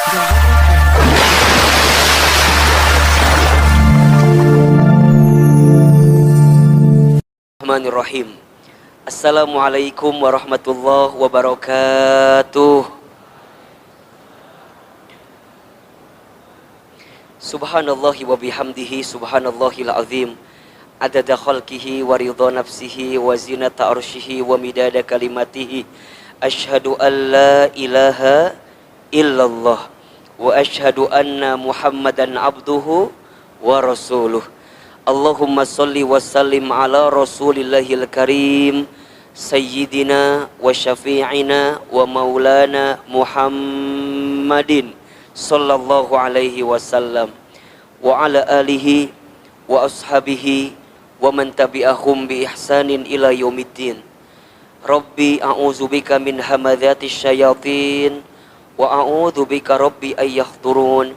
Bismillahirrahmanirrahim. Assalamualaikum warahmatullahi wabarakatuh. Subhanallahi wa bihamdihi subhanallahil azim. Adada khalqihi wa ridha nafsihi wa zinata arshihi wa midada kalimatihi. Ashhadu an la ilaha illallah wa ashhadu anna Muhammadan abduhu wa rasuluh. Allahumma salli wa sallim ala rasulillahil karim sayyidina wa syafi'ina wa maulana Muhammadin sallallahu alaihi wasallam wa ala alihi wa ashabihi wa man tabi'ahum bi ihsanin ila yaumiddin. Rabbi a'udzubika min hamadzatis syayatin wa a'udzubika rabbi ay yahdurun.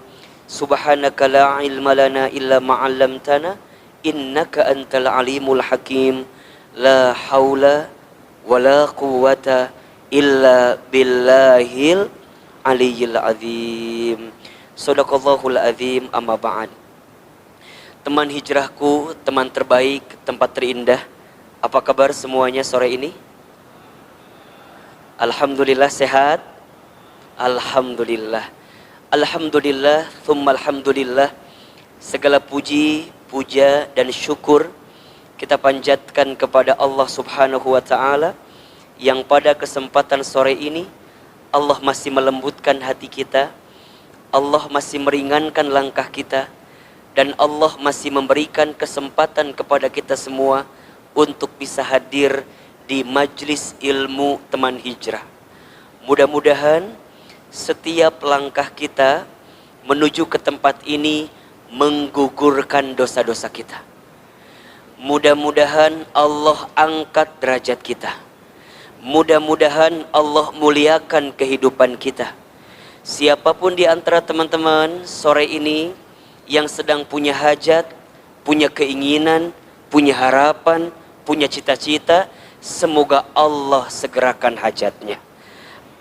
Subhanaka la ilma lana illa ma 'allamtana innaka antal alimul hakim. La haula wala quwwata illa billahil aliyyil azim. Shadaqallahul azim. Amma ba'd. Teman hijrahku, teman terbaik, tempat terindah, apa kabar semuanya sore ini? Alhamdulillah sehat. Alhamdulillah. Alhamdulillah tsumma alhamdulillah. Segala puji, puja dan syukur kita panjatkan kepada Allah Subhanahu wa taala yang pada kesempatan sore ini Allah masih melembutkan hati kita, Allah masih meringankan langkah kita, dan Allah masih memberikan kesempatan kepada kita semua untuk bisa hadir di majlis ilmu teman hijrah. Mudah-mudahan setiap langkah kita menuju ke tempat ini menggugurkan dosa-dosa kita. Mudah-mudahan Allah angkat derajat kita. Mudah-mudahan Allah muliakan kehidupan kita. Siapapun di antara teman-teman sore ini yang sedang punya hajat, punya keinginan, punya harapan, punya cita-cita, semoga Allah segerakan hajatnya.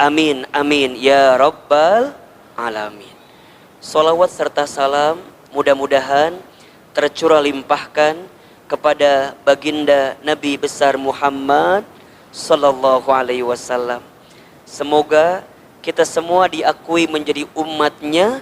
Amin, amin, ya Rabbal Alamin. Salawat serta salam mudah-mudahan tercurah limpahkan kepada baginda Nabi besar Muhammad sallallahu alaihi wasallam. Semoga kita semua diakui menjadi umatnya,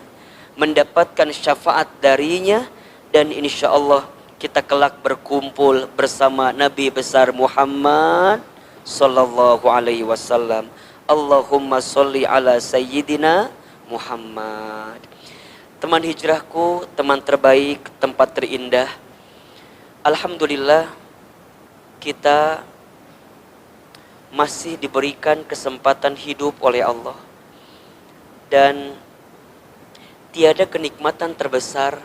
mendapatkan syafaat darinya, dan insya Allah kita kelak berkumpul bersama Nabi besar Muhammad sallallahu alaihi wasallam. Allahumma sholli ala sayyidina Muhammad. Teman hijrahku, teman terbaik, tempat terindah, alhamdulillah kita masih diberikan kesempatan hidup oleh Allah. Dan tiada kenikmatan terbesar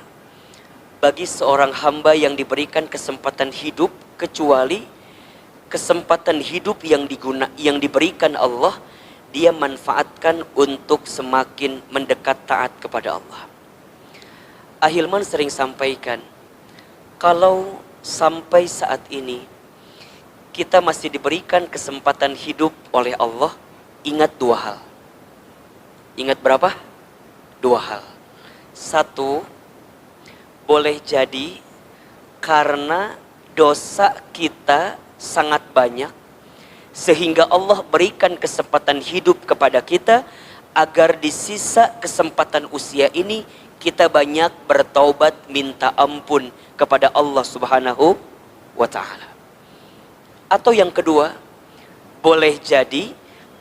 bagi seorang hamba yang diberikan kesempatan hidup kecuali kesempatan hidup yang diberikan Allah dia manfaatkan untuk semakin mendekat taat kepada Allah. Ahilman sering sampaikan, kalau sampai saat ini kita masih diberikan kesempatan hidup oleh Allah, ingat dua hal. Ingat berapa? Dua hal. Satu, boleh jadi karena dosa kita sangat banyak, sehingga Allah berikan kesempatan hidup kepada kita agar di sisa kesempatan usia ini kita banyak bertaubat minta ampun kepada Allah Subhanahu wa ta'ala. Atau yang kedua, boleh jadi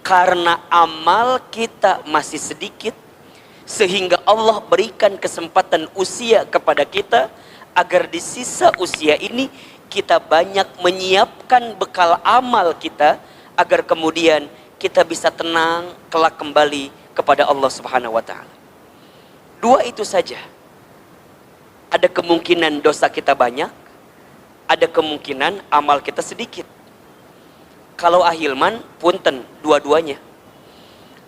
karena amal kita masih sedikit, sehingga Allah berikan kesempatan usia kepada kita agar di sisa usia ini kita banyak menyiapkan bekal amal kita agar kemudian kita bisa tenang kelak kembali kepada Allah Subhanahu wa ta'ala. Dua itu saja. Ada kemungkinan dosa kita banyak, ada kemungkinan amal kita sedikit. Kalau ahilman, punten dua-duanya.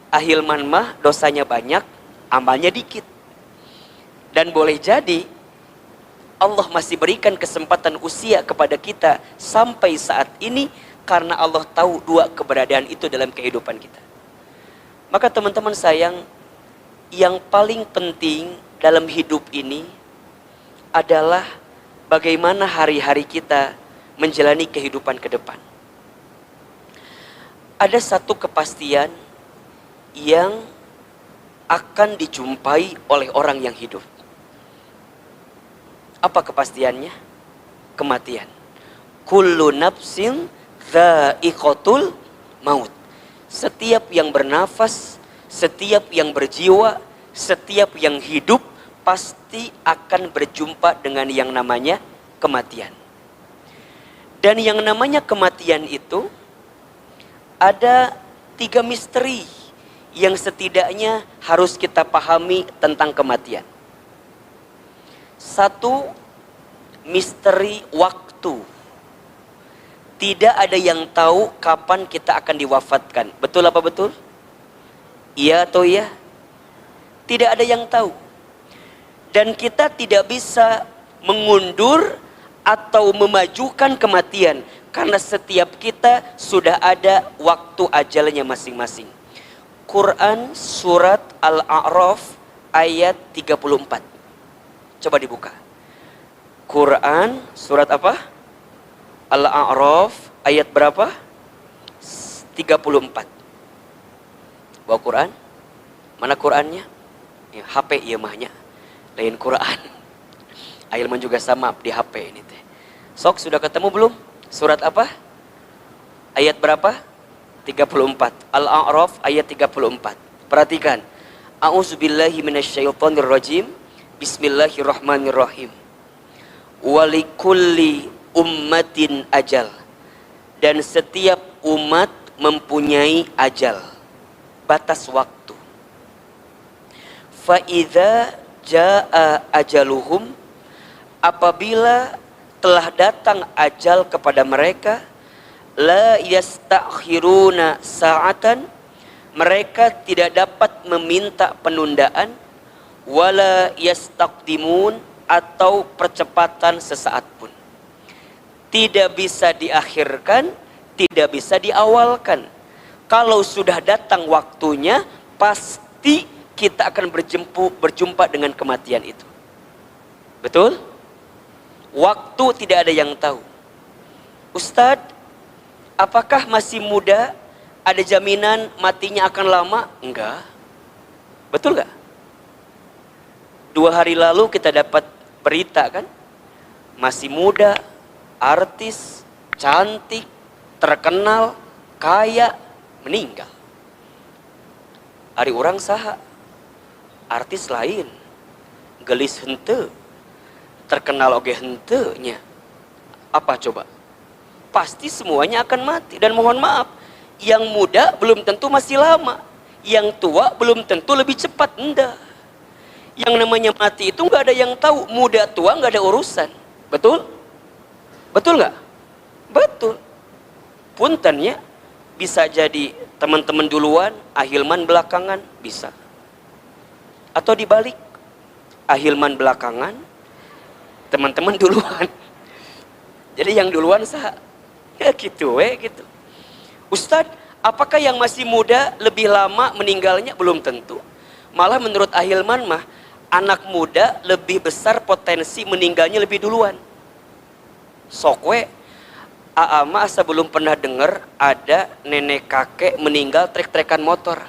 Ahilman mah dosanya banyak, amalnya dikit. Dan boleh jadi Allah masih berikan kesempatan usia kepada kita sampai saat ini karena Allah tahu dua keberadaan itu dalam kehidupan kita. Maka teman-teman sayang, yang paling penting dalam hidup ini adalah bagaimana hari-hari kita menjalani kehidupan ke depan. Ada satu kepastian yang akan dijumpai oleh orang yang hidup. Apa kepastiannya? Kematian. Kullu nafsin dha'iqatul maut. Setiap yang bernafas, setiap yang berjiwa, setiap yang hidup pasti akan berjumpa dengan yang namanya kematian. Dan yang namanya kematian itu ada 3 misteri yang setidaknya harus kita pahami tentang kematian. 1, misteri waktu. Tidak ada yang tahu kapan kita akan diwafatkan. Betul apa betul? Iya atau iya? Tidak ada yang tahu. Dan kita tidak bisa mengundur atau memajukan kematian. Karena setiap kita sudah ada waktu ajalnya masing-masing. Quran surat Al-A'raf ayat 34. Coba dibuka. Quran surat apa? Al-A'raf ayat berapa? 34. Bawa Quran? Mana Qurannya? Ya, HP iya mahnya. Lain Quran. Ailman juga sama di HP ini teh. Sok sudah ketemu belum? Surat apa? Ayat berapa? 34. Al-A'raf ayat 34. Perhatikan. A'udzubillahi minasyaitonirrajim. Bismillahirrahmanirrahim. Walikulli ummatin ajal. Dan setiap umat mempunyai ajal, batas waktu. Fa idza jaa ajaluhum, apabila telah datang ajal kepada mereka, la yastakhiruna sa'atan, mereka tidak dapat meminta penundaan, wala yastaqdimun, atau percepatan sesaat pun. Tidak bisa diakhirkan, tidak bisa diawalkan. Kalau sudah datang waktunya, pasti kita akan berjumpa dengan kematian itu. Betul? Waktu tidak ada yang tahu. Ustadz, apakah masih muda? Ada jaminan matinya akan lama? Enggak. Betul gak? 2 hari lalu kita dapat berita kan? Masih muda, artis, cantik, terkenal, kaya, meninggal. Ari orang saha? Artis lain. Gelis henteu. Terkenal oge henteu nya. Apa coba? Pasti semuanya akan mati. Dan mohon maaf, yang muda belum tentu masih lama. Yang tua belum tentu lebih cepat. Enggak. Yang namanya mati itu nggak ada yang tahu. Muda tua nggak ada urusan. Betul? Betul nggak? Betul. Puntennya bisa jadi teman-teman duluan, Ahilman belakangan, bisa. Atau dibalik, Ahilman belakangan, teman-teman duluan. Jadi yang duluan sah. Ya gitu, gitu. Ustadz, apakah yang masih muda lebih lama meninggalnya? Belum tentu. Malah menurut Ahilman mah, anak muda lebih besar potensi meninggalnya lebih duluan. Sokwe, Aama asa belum pernah dengar ada nenek kakek meninggal trek-trekan motor.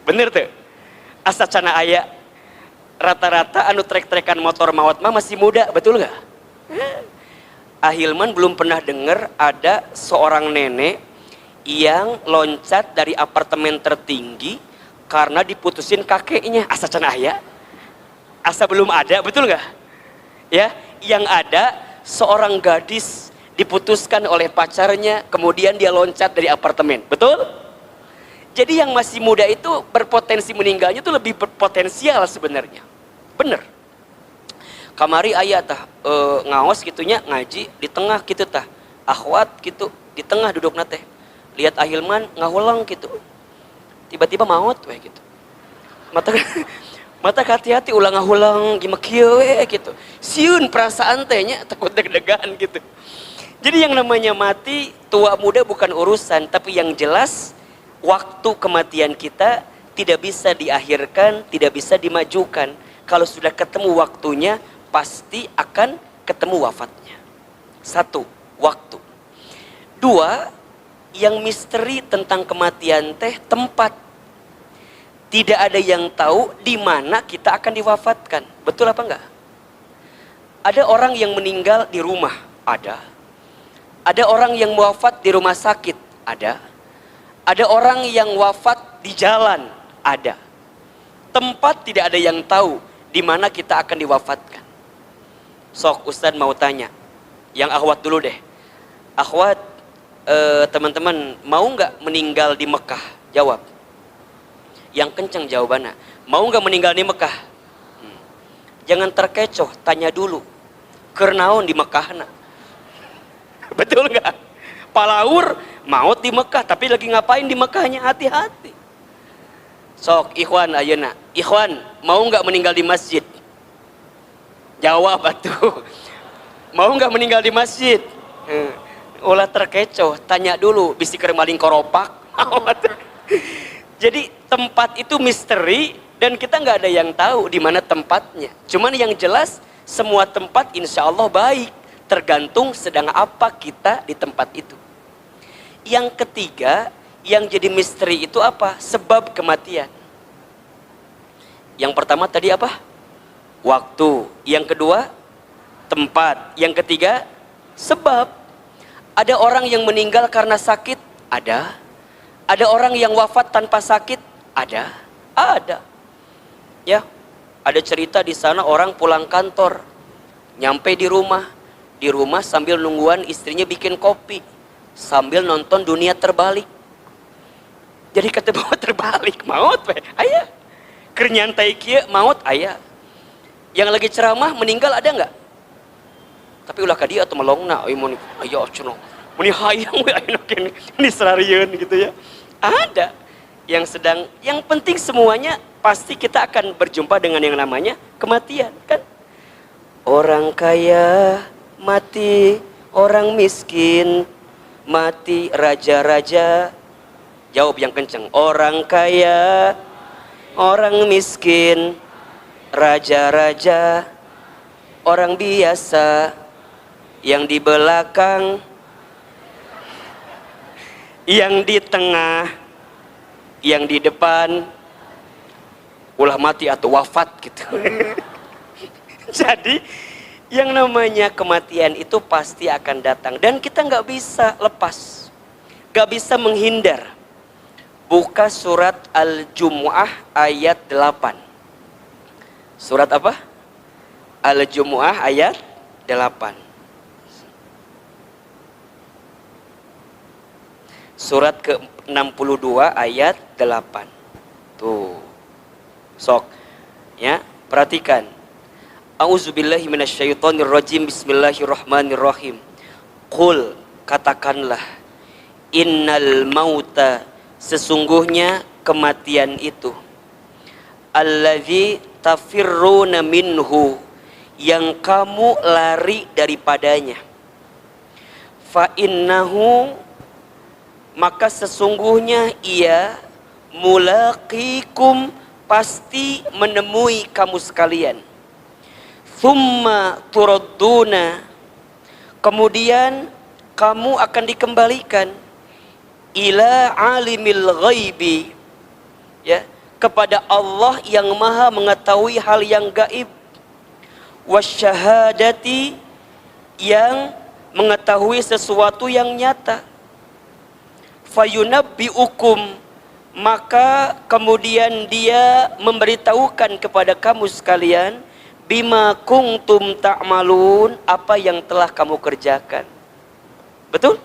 Bener tuh? Asa cana aya. Rata-rata anu trek-trekan motor maut mah masih muda, betul gak? Ahilman belum pernah dengar ada seorang nenek yang loncat dari apartemen tertinggi karena diputusin kakeknya. Asa cana aya. Asa belum ada, betul gak? Ya, yang ada seorang gadis diputuskan oleh pacarnya, kemudian dia loncat dari apartemen. Betul? Jadi yang masih muda itu berpotensi meninggalnya itu lebih berpotensial sebenarnya. Bener. Kamari aya tah ngaos gitunya ngaji di tengah gitu tah. Akhwat gitu di tengah duduk nate. Lihat Ahilman ngahulang gitu. Tiba-tiba maut we gitu. Mata hati-hati ulang ngahulang gimana kieu we gitu. Sieun perasaan teh nya takut deg-degan gitu. Jadi yang namanya mati, tua muda bukan urusan, tapi yang jelas waktu kematian kita tidak bisa diakhirkan, tidak bisa dimajukan. Kalau sudah ketemu waktunya, pasti akan ketemu wafatnya. Satu, waktu. Dua, yang misteri tentang kematian teh tempat. Tidak ada yang tahu di mana kita akan diwafatkan. Betul apa enggak? Ada orang yang meninggal di rumah, ada. Ada orang yang wafat di rumah sakit, ada. Ada orang yang wafat di jalan, ada. Tempat tidak ada yang tahu di mana kita akan diwafatkan. Sok Ustadz mau tanya, yang akhwat dulu deh. Akhwat, teman-teman mau nggak meninggal di Mekah? Jawab. Yang kencang jawabannya. Mau nggak meninggal di Mekah? Jangan terkecoh, tanya dulu. Kernaon di Mekah? Betul nggak? Palaur maut di Mekah, tapi lagi ngapain di Mekahnya? Hati-hati. Sok ikhwan ayeuna. Ikhwan, mau nggak meninggal di masjid? Jawab atuh. Mau nggak meninggal di masjid? Ulah terkecoh, tanya dulu. Bisi keur maling koropak. Jadi tempat itu misteri dan kita nggak ada yang tahu di mana tempatnya. Cuman yang jelas semua tempat insya Allah baik. Tergantung sedang apa kita di tempat itu. Yang ketiga, yang jadi misteri itu apa? Sebab kematian. Yang pertama tadi apa? Waktu. Yang kedua, tempat. Yang ketiga, sebab. Ada orang yang meninggal karena sakit? Ada. Ada orang yang wafat tanpa sakit? Ada. Ada. Ya, ada cerita di sana orang pulang kantor, nyampe di rumah sambil nungguan istrinya bikin kopi, sambil nonton dunia terbalik. Jadi ketemu terbalik, maut we aya. Keur nyantai kieu maut aya. Yang lagi ceramah meninggal ada enggak? Tapi ulah ka dieu atuh melongna euy mun aya cenah. Mun hayang we ayeuna kene disararieun gitu ya. Ada yang sedang, yang penting semuanya pasti kita akan berjumpa dengan yang namanya kematian kan. Orang kaya mati, orang miskin mati, raja-raja. Jawab yang kencang. Orang kaya, orang miskin, raja-raja, orang biasa, yang di belakang, yang di tengah, yang di depan, ulah mati atau wafat gitu. Jadi yang namanya kematian itu pasti akan datang dan kita nggak bisa lepas, nggak bisa menghindar. Buka surat Al-Jumu'ah ayat 8. Surat apa? Al-Jumu'ah ayat 8. Surat ke-62 ayat 8. Tuh. Sok. Ya, perhatikan. A'udzubillahi minasyaitonirrajim. Bismillahirrahmanirrahim. Qul, katakanlah, innal mauta, sesungguhnya kematian itu, alladzi tafirruna minhu, yang kamu lari daripadanya, fa innahu, maka sesungguhnya ia, mulaqikum, pasti menemui kamu sekalian. Thumma turadduna, kemudian kamu akan dikembalikan, ila alimil ghaibi, ya, kepada Allah yang maha mengetahui hal yang gaib, wasyahadati, yang mengetahui sesuatu yang nyata. Fayunabbiukum, maka kemudian dia memberitahukan kepada kamu sekalian, bima kuntum ta'malun, apa yang telah kamu kerjakan. Betul?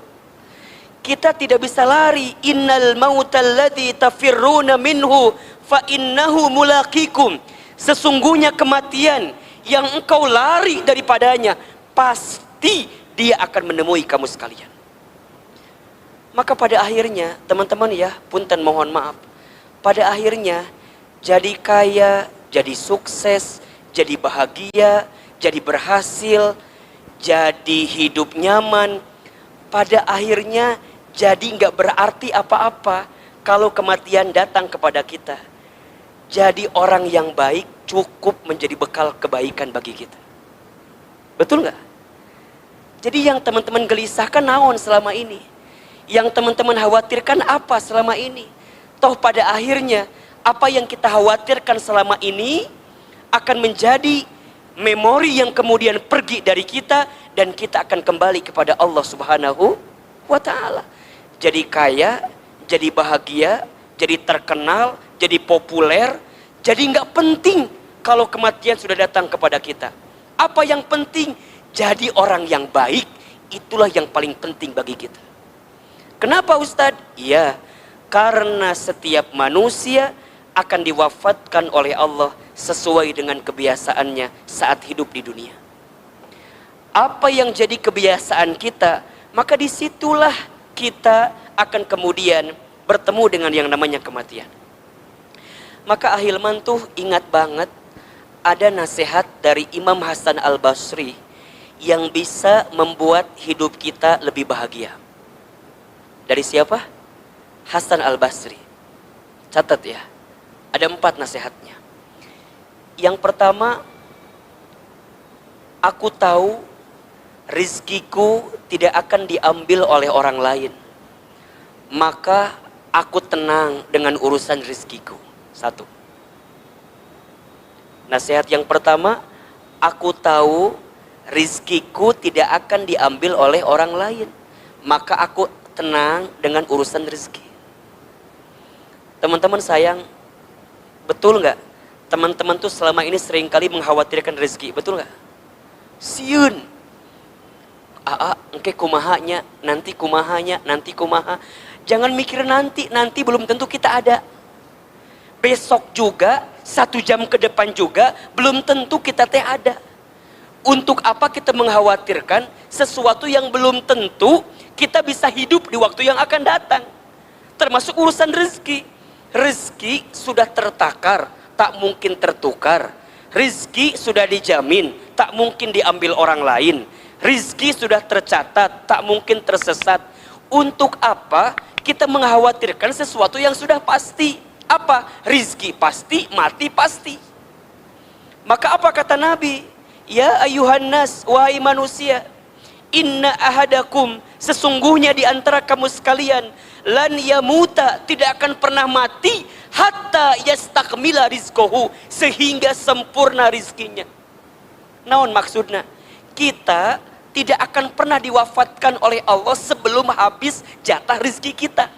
Kita tidak bisa lari. Innal mautal ladzi tafirruna minhu fa innahu mulaqikum, sesungguhnya kematian yang engkau lari daripadanya, pasti dia akan menemui kamu sekalian. Maka pada akhirnya, teman-teman ya, punten mohon maaf, pada akhirnya jadi kaya, jadi sukses, jadi bahagia, jadi berhasil, jadi hidup nyaman, pada akhirnya jadi nggak berarti apa-apa kalau kematian datang kepada kita. Jadi orang yang baik cukup menjadi bekal kebaikan bagi kita. Betul nggak? Jadi yang teman-teman gelisahkan naon selama ini? Yang teman-teman khawatirkan apa selama ini? Toh pada akhirnya apa yang kita khawatirkan selama ini akan menjadi memori yang kemudian pergi dari kita, dan kita akan kembali kepada Allah Subhanahu wa ta'ala. Jadi kaya, jadi bahagia, jadi terkenal, jadi populer, jadi nggak penting kalau kematian sudah datang kepada kita. Apa yang penting? Jadi orang yang baik, itulah yang paling penting bagi kita. Kenapa Ustadz? Iya, karena setiap manusia akan diwafatkan oleh Allah sesuai dengan kebiasaannya saat hidup di dunia. Apa yang jadi kebiasaan kita, maka disitulah kita akan kemudian bertemu dengan yang namanya kematian. Maka ahilman tuh ingat banget, ada nasihat dari Imam Hasan Al-Basri yang bisa membuat hidup kita lebih bahagia. Dari siapa? Hasan Al-Basri. Catat ya, ada 4 nasihatnya. Yang pertama, aku tahu rizkiku tidak akan diambil oleh orang lain, maka aku tenang dengan urusan rizkiku. 1. Nasihat yang pertama, aku tahu rizkiku tidak akan diambil oleh orang lain, maka aku tenang dengan urusan rezeki. Teman-teman sayang, betul nggak? Teman-teman tuh selama ini seringkali mengkhawatirkan rezeki, betul nggak? Siun, engke kumahanya, nanti kumahanya, nanti kumaha. Jangan mikir nanti belum tentu kita ada. Besok juga, 1 jam ke depan juga, belum tentu kita teh ada. Untuk apa kita mengkhawatirkan sesuatu yang belum tentu kita bisa hidup di waktu yang akan datang? Termasuk urusan rezeki. Rezeki sudah tertakar, tak mungkin tertukar. Rezeki sudah dijamin, tak mungkin diambil orang lain. Rezeki sudah tercatat, tak mungkin tersesat. Untuk apa kita mengkhawatirkan sesuatu yang sudah pasti? Apa? Rezeki pasti, mati pasti. Maka apa kata Nabi? Ya ayuhan nas, wahai manusia, inna ahadakum, sesungguhnya di antara kamu sekalian, lan yamuta, tidak akan pernah mati, hatta yastakmila rizkohu, sehingga sempurna rizkinya. Naon maksudnya? Kita tidak akan pernah diwafatkan oleh Allah sebelum habis jatah rizki kita.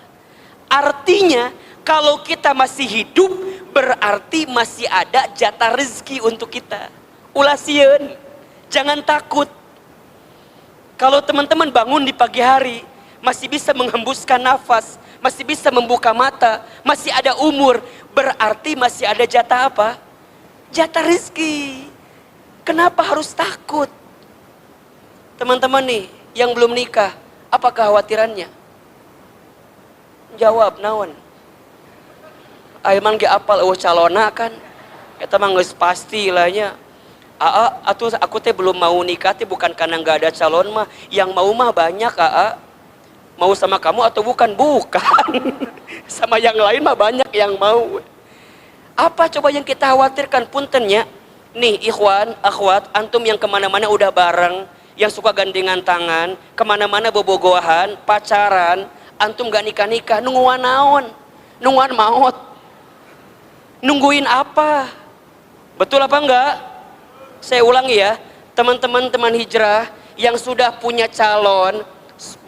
Artinya kalau kita masih hidup, berarti masih ada jatah rizki untuk kita. Ulasieun, jangan takut. Kalau teman-teman bangun di pagi hari, masih bisa menghembuskan nafas, masih bisa membuka mata, masih ada umur, berarti masih ada jatah apa? Jatah rizki. Kenapa harus takut? Teman-teman nih, yang belum nikah, apa kekhawatirannya? Jawab, naon? Aiman ge apal calona kan? Eta mah geus pasti lahnya. Atuh aku teh belum mau nikah teh bukan karena nggak ada calon mah, yang mau mah banyak. Mau sama kamu atau bukan? Bukan. Sama yang lain mah banyak yang mau. Apa coba yang kita khawatirkan? Puntennya nih ikhwan, akhwat, antum yang kemana-mana udah bareng, yang suka gandengan tangan, kemana-mana bobogohan, pacaran, antum gak nikah-nikah, nungguan naon? Nungguan maut. Nungguin apa? Betul apa enggak? Saya ulangi ya, teman-teman teman hijrah yang sudah punya calon,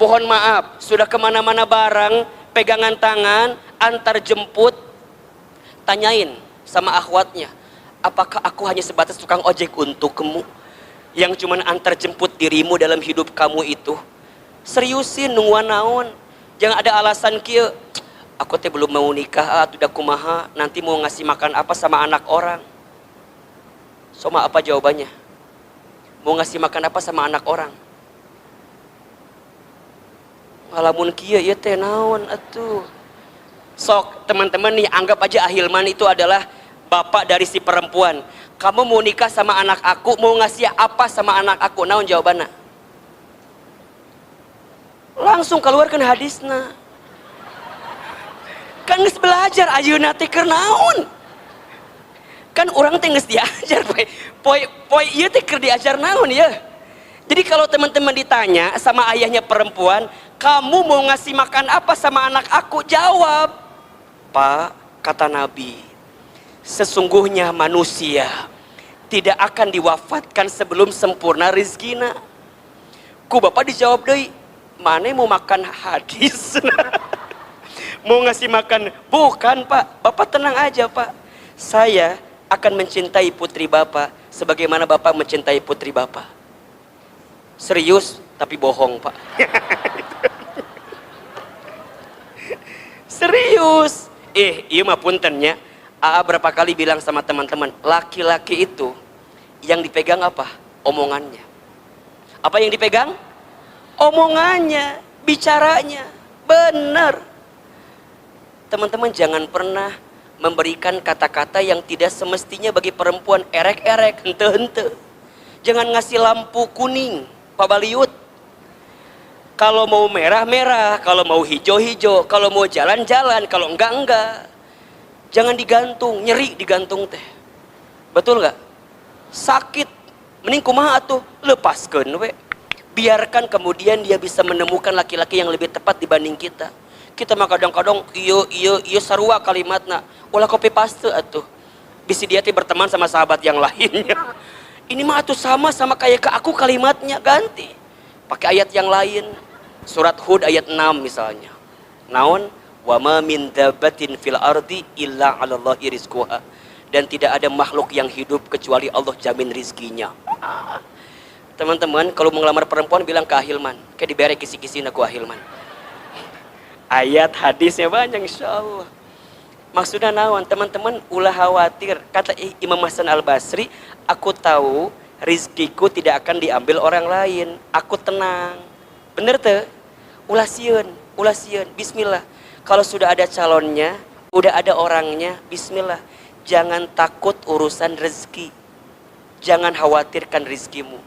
mohon maaf, sudah kemana-mana bareng, pegangan tangan, antar jemput, tanyain sama akhwatnya, apakah aku hanya sebatas tukang ojek untukmu, yang cuman antar jemput dirimu dalam hidup kamu itu? Seriusin, nungguan naon? Jangan ada alasan kieu, aku teh belum mau nikah, udah kumaha, nanti mau ngasih makan apa sama anak orang. Soma apa jawabannya? Mau ngasih makan apa sama anak orang? Ngalamun kieu ieu teh naon atuh? Sok teman-teman nih, anggap aja Ahilman itu adalah bapak dari si perempuan. Kamu mau nikah sama anak aku, mau ngasih apa sama anak aku? Naon jawabannya? Langsung keluarkan hadisna. Kan geus belajar ayeuna teh keur naon? kan orang teh geus diajar poe ieu teh keur diajar naon ya. Jadi kalau teman-teman ditanya sama ayahnya perempuan, kamu mau ngasih makan apa sama anak aku? Jawab, Pak, kata Nabi, sesungguhnya manusia tidak akan diwafatkan sebelum sempurna rizkina. Ku bapak dijawab deui, mana mau makan hadis? Mau ngasih makan? Bukan Pak, Bapak tenang aja Pak. Saya akan mencintai putri Bapak sebagaimana Bapak mencintai putri Bapak. Serius, tapi bohong Pak. Serius. Iya mah puntennya. AA berapa kali bilang sama teman-teman, laki-laki itu yang dipegang apa? Omongannya. Apa yang dipegang? Omongannya, bicaranya. Benar. Teman-teman jangan pernah memberikan kata-kata yang tidak semestinya bagi perempuan. Erek-erek, hente-hente. Jangan ngasih lampu kuning, Pak Baliut. Kalau mau merah-merah, kalau mau hijau-hijau, kalau mau jalan-jalan, kalau enggak. Jangan digantung, nyeri digantung teh. Betul nggak? Sakit, mending kumaha atuh, lepaskeun we. Biarkan kemudian dia bisa menemukan laki-laki yang lebih tepat dibanding kita. Kita mah kadang-kadang iya sarua kalimatna. Ulah copy paste atuh. Bisi dia teh berteman sama sahabat yang lainnya. Ini mah atuh sama kayak ke aku kalimatnya, ganti. Pakai ayat yang lain. Surat Hud ayat 6 misalnya. Naon? Wa ma min dabbatin fil ardi illa 'alallahi rizquha. Dan tidak ada makhluk yang hidup kecuali Allah jamin rizkinya. Teman-teman, kalau mau ngelamar perempuan bilang ke Ahilman, kayak dibere kisi-kisi aku Ahilman. Ayat hadisnya banyak insya Allah. Maksudnya naon teman-teman, ulah khawatir. Kata Imam Hasan Al-Basri, aku tahu rizkiku tidak akan diambil orang lain. Aku tenang. Bener tuh? Ulah sieun, bismillah. Kalau sudah ada calonnya, udah ada orangnya, bismillah. Jangan takut urusan rezeki. Jangan khawatirkan rizkimu.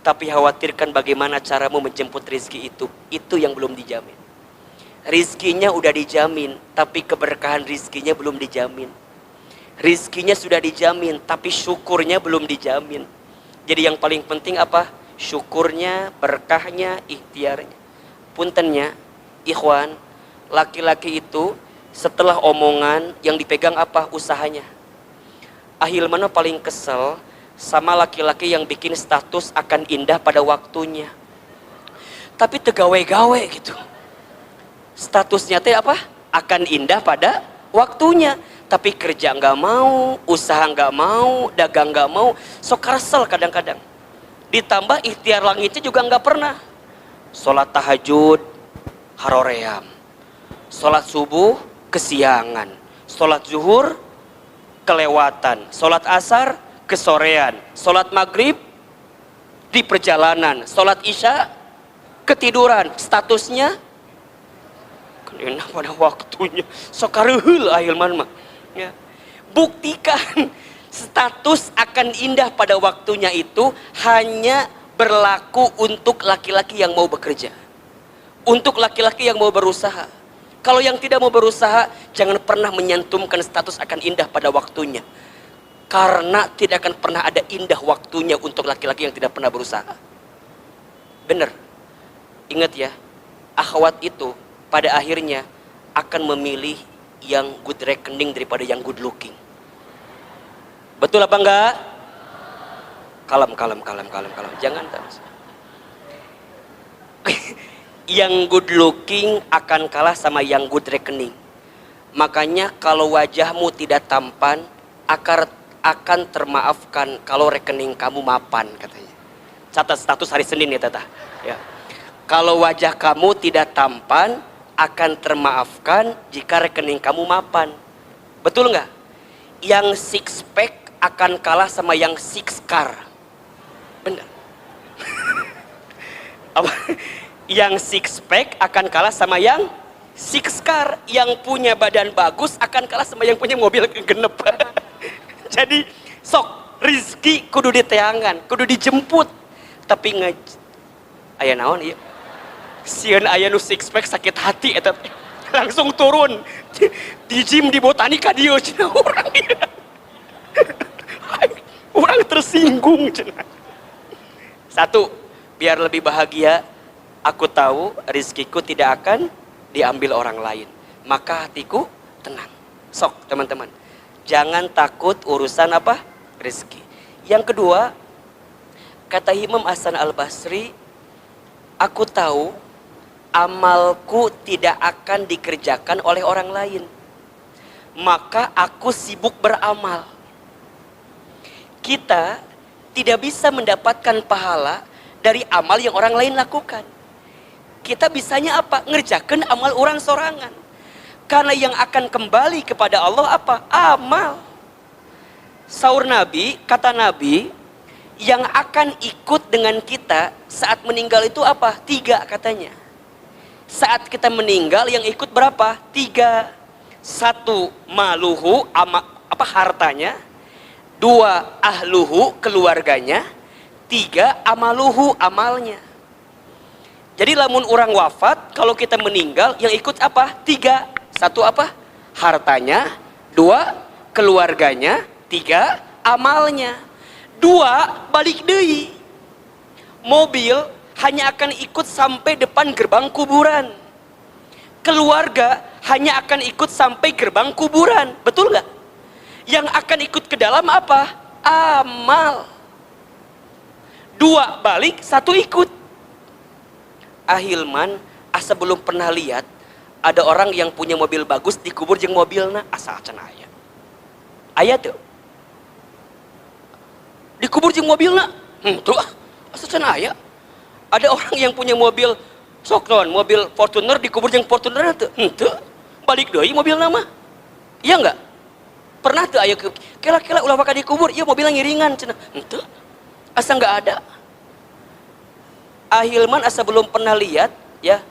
Tapi khawatirkan bagaimana caramu menjemput rizki itu. Itu yang belum dijamin. Rizkinya udah dijamin, tapi keberkahan rizkinya belum dijamin. Rizkinya sudah dijamin, tapi syukurnya belum dijamin. Jadi yang paling penting apa? Syukurnya, berkahnya, ikhtiarnya. Puntennya, ikhwan, laki-laki itu setelah omongan yang dipegang apa? Usahanya. Ahilman paling kesel sama laki-laki yang bikin status akan indah pada waktunya. Tapi tegawe-gawe gitu. Statusnya teh apa? Akan indah pada waktunya. Tapi kerja nggak mau, usaha nggak mau, dagang nggak mau, sok resel kadang-kadang. Ditambah ikhtiar langitnya juga nggak pernah. Sholat tahajud, haroream. Sholat subuh, kesiangan. Sholat zuhur, kelewatan. Sholat asar, kesorean. Sholat maghrib, di perjalanan. Sholat isya, ketiduran. Statusnya enak pada waktunya. Sokarehul ahilman mah. Ya. Buktikan status akan indah pada waktunya itu hanya berlaku untuk laki-laki yang mau bekerja. Untuk laki-laki yang mau berusaha. Kalau yang tidak mau berusaha, jangan pernah menyantumkan status akan indah pada waktunya. Karena tidak akan pernah ada indah waktunya untuk laki-laki yang tidak pernah berusaha. Bener. Ingat ya, akhwat itu pada akhirnya akan memilih yang good reckoning daripada yang good looking. Betul apa enggak? Kalem. Jangan terus. Yang good looking akan kalah sama yang good reckoning. Makanya kalau wajahmu tidak tampan, akan termaafkan kalau rekening kamu mapan katanya. Catat status hari Senin ya Tata. Ya. Kalau wajah kamu tidak tampan, akan termaafkan jika rekening kamu mapan. Betul nggak? Yang six pack akan kalah sama yang six car. Benar. Apa? Yang six pack akan kalah sama yang six car. Yang punya badan bagus akan kalah sama yang punya mobil genep. Jadi sok rizki kudu diteangan, kudu dijemput. Tapi aya naon ieu? Sieun aya nu six pack sakit hati eta langsung turun di gym di botanika dieu cenah urang. Orang tersinggung. Satu, biar lebih bahagia, aku tahu rizkiku tidak akan diambil orang lain. Maka hatiku tenang. Sok teman-teman, jangan takut urusan apa? Rizki. Yang kedua, kata Imam Hasan Al-Basri, aku tahu amalku tidak akan dikerjakan oleh orang lain. Maka aku sibuk beramal. Kita tidak bisa mendapatkan pahala dari amal yang orang lain lakukan. Kita bisanya apa? Ngerjakan amal orang sorangan. Karena yang akan kembali kepada Allah apa? Amal. Saur Nabi, kata Nabi, yang akan ikut dengan kita saat meninggal itu apa? 3 katanya. Saat kita meninggal yang ikut berapa? 3. 1 maluhu, hartanya. 2 ahluhu, keluarganya. 3 amaluhu, amalnya. Jadi lamun orang wafat, kalau kita meninggal yang ikut apa? 3. 1 apa? Hartanya. 2 keluarganya. 3 amalnya. 2 balik deui. Mobil hanya akan ikut sampai depan gerbang kuburan. Keluarga hanya akan ikut sampai gerbang kuburan. Betul nggak? Yang akan ikut ke dalam apa? Amal. 2 balik, 1 ikut. Ahilman, asa belum pernah lihat ada orang yang punya mobil bagus dikubur jeung mobilna, asa acan aya. Aya tuh. Dikubur jeung mobilna. Tuh, asa acan aya. Ada orang yang punya mobil sok non, mobil Fortuner dikubur jeung Fortuner tuh. Tuh. Balik deui mobilna mah. Iya enggak? Pernah tuh aya kela-kela ulah bakal dikubur, ieu mobilnya ngiringan cenah. Tuh. Asa enggak ada. Ahilman asa belum pernah lihat ya.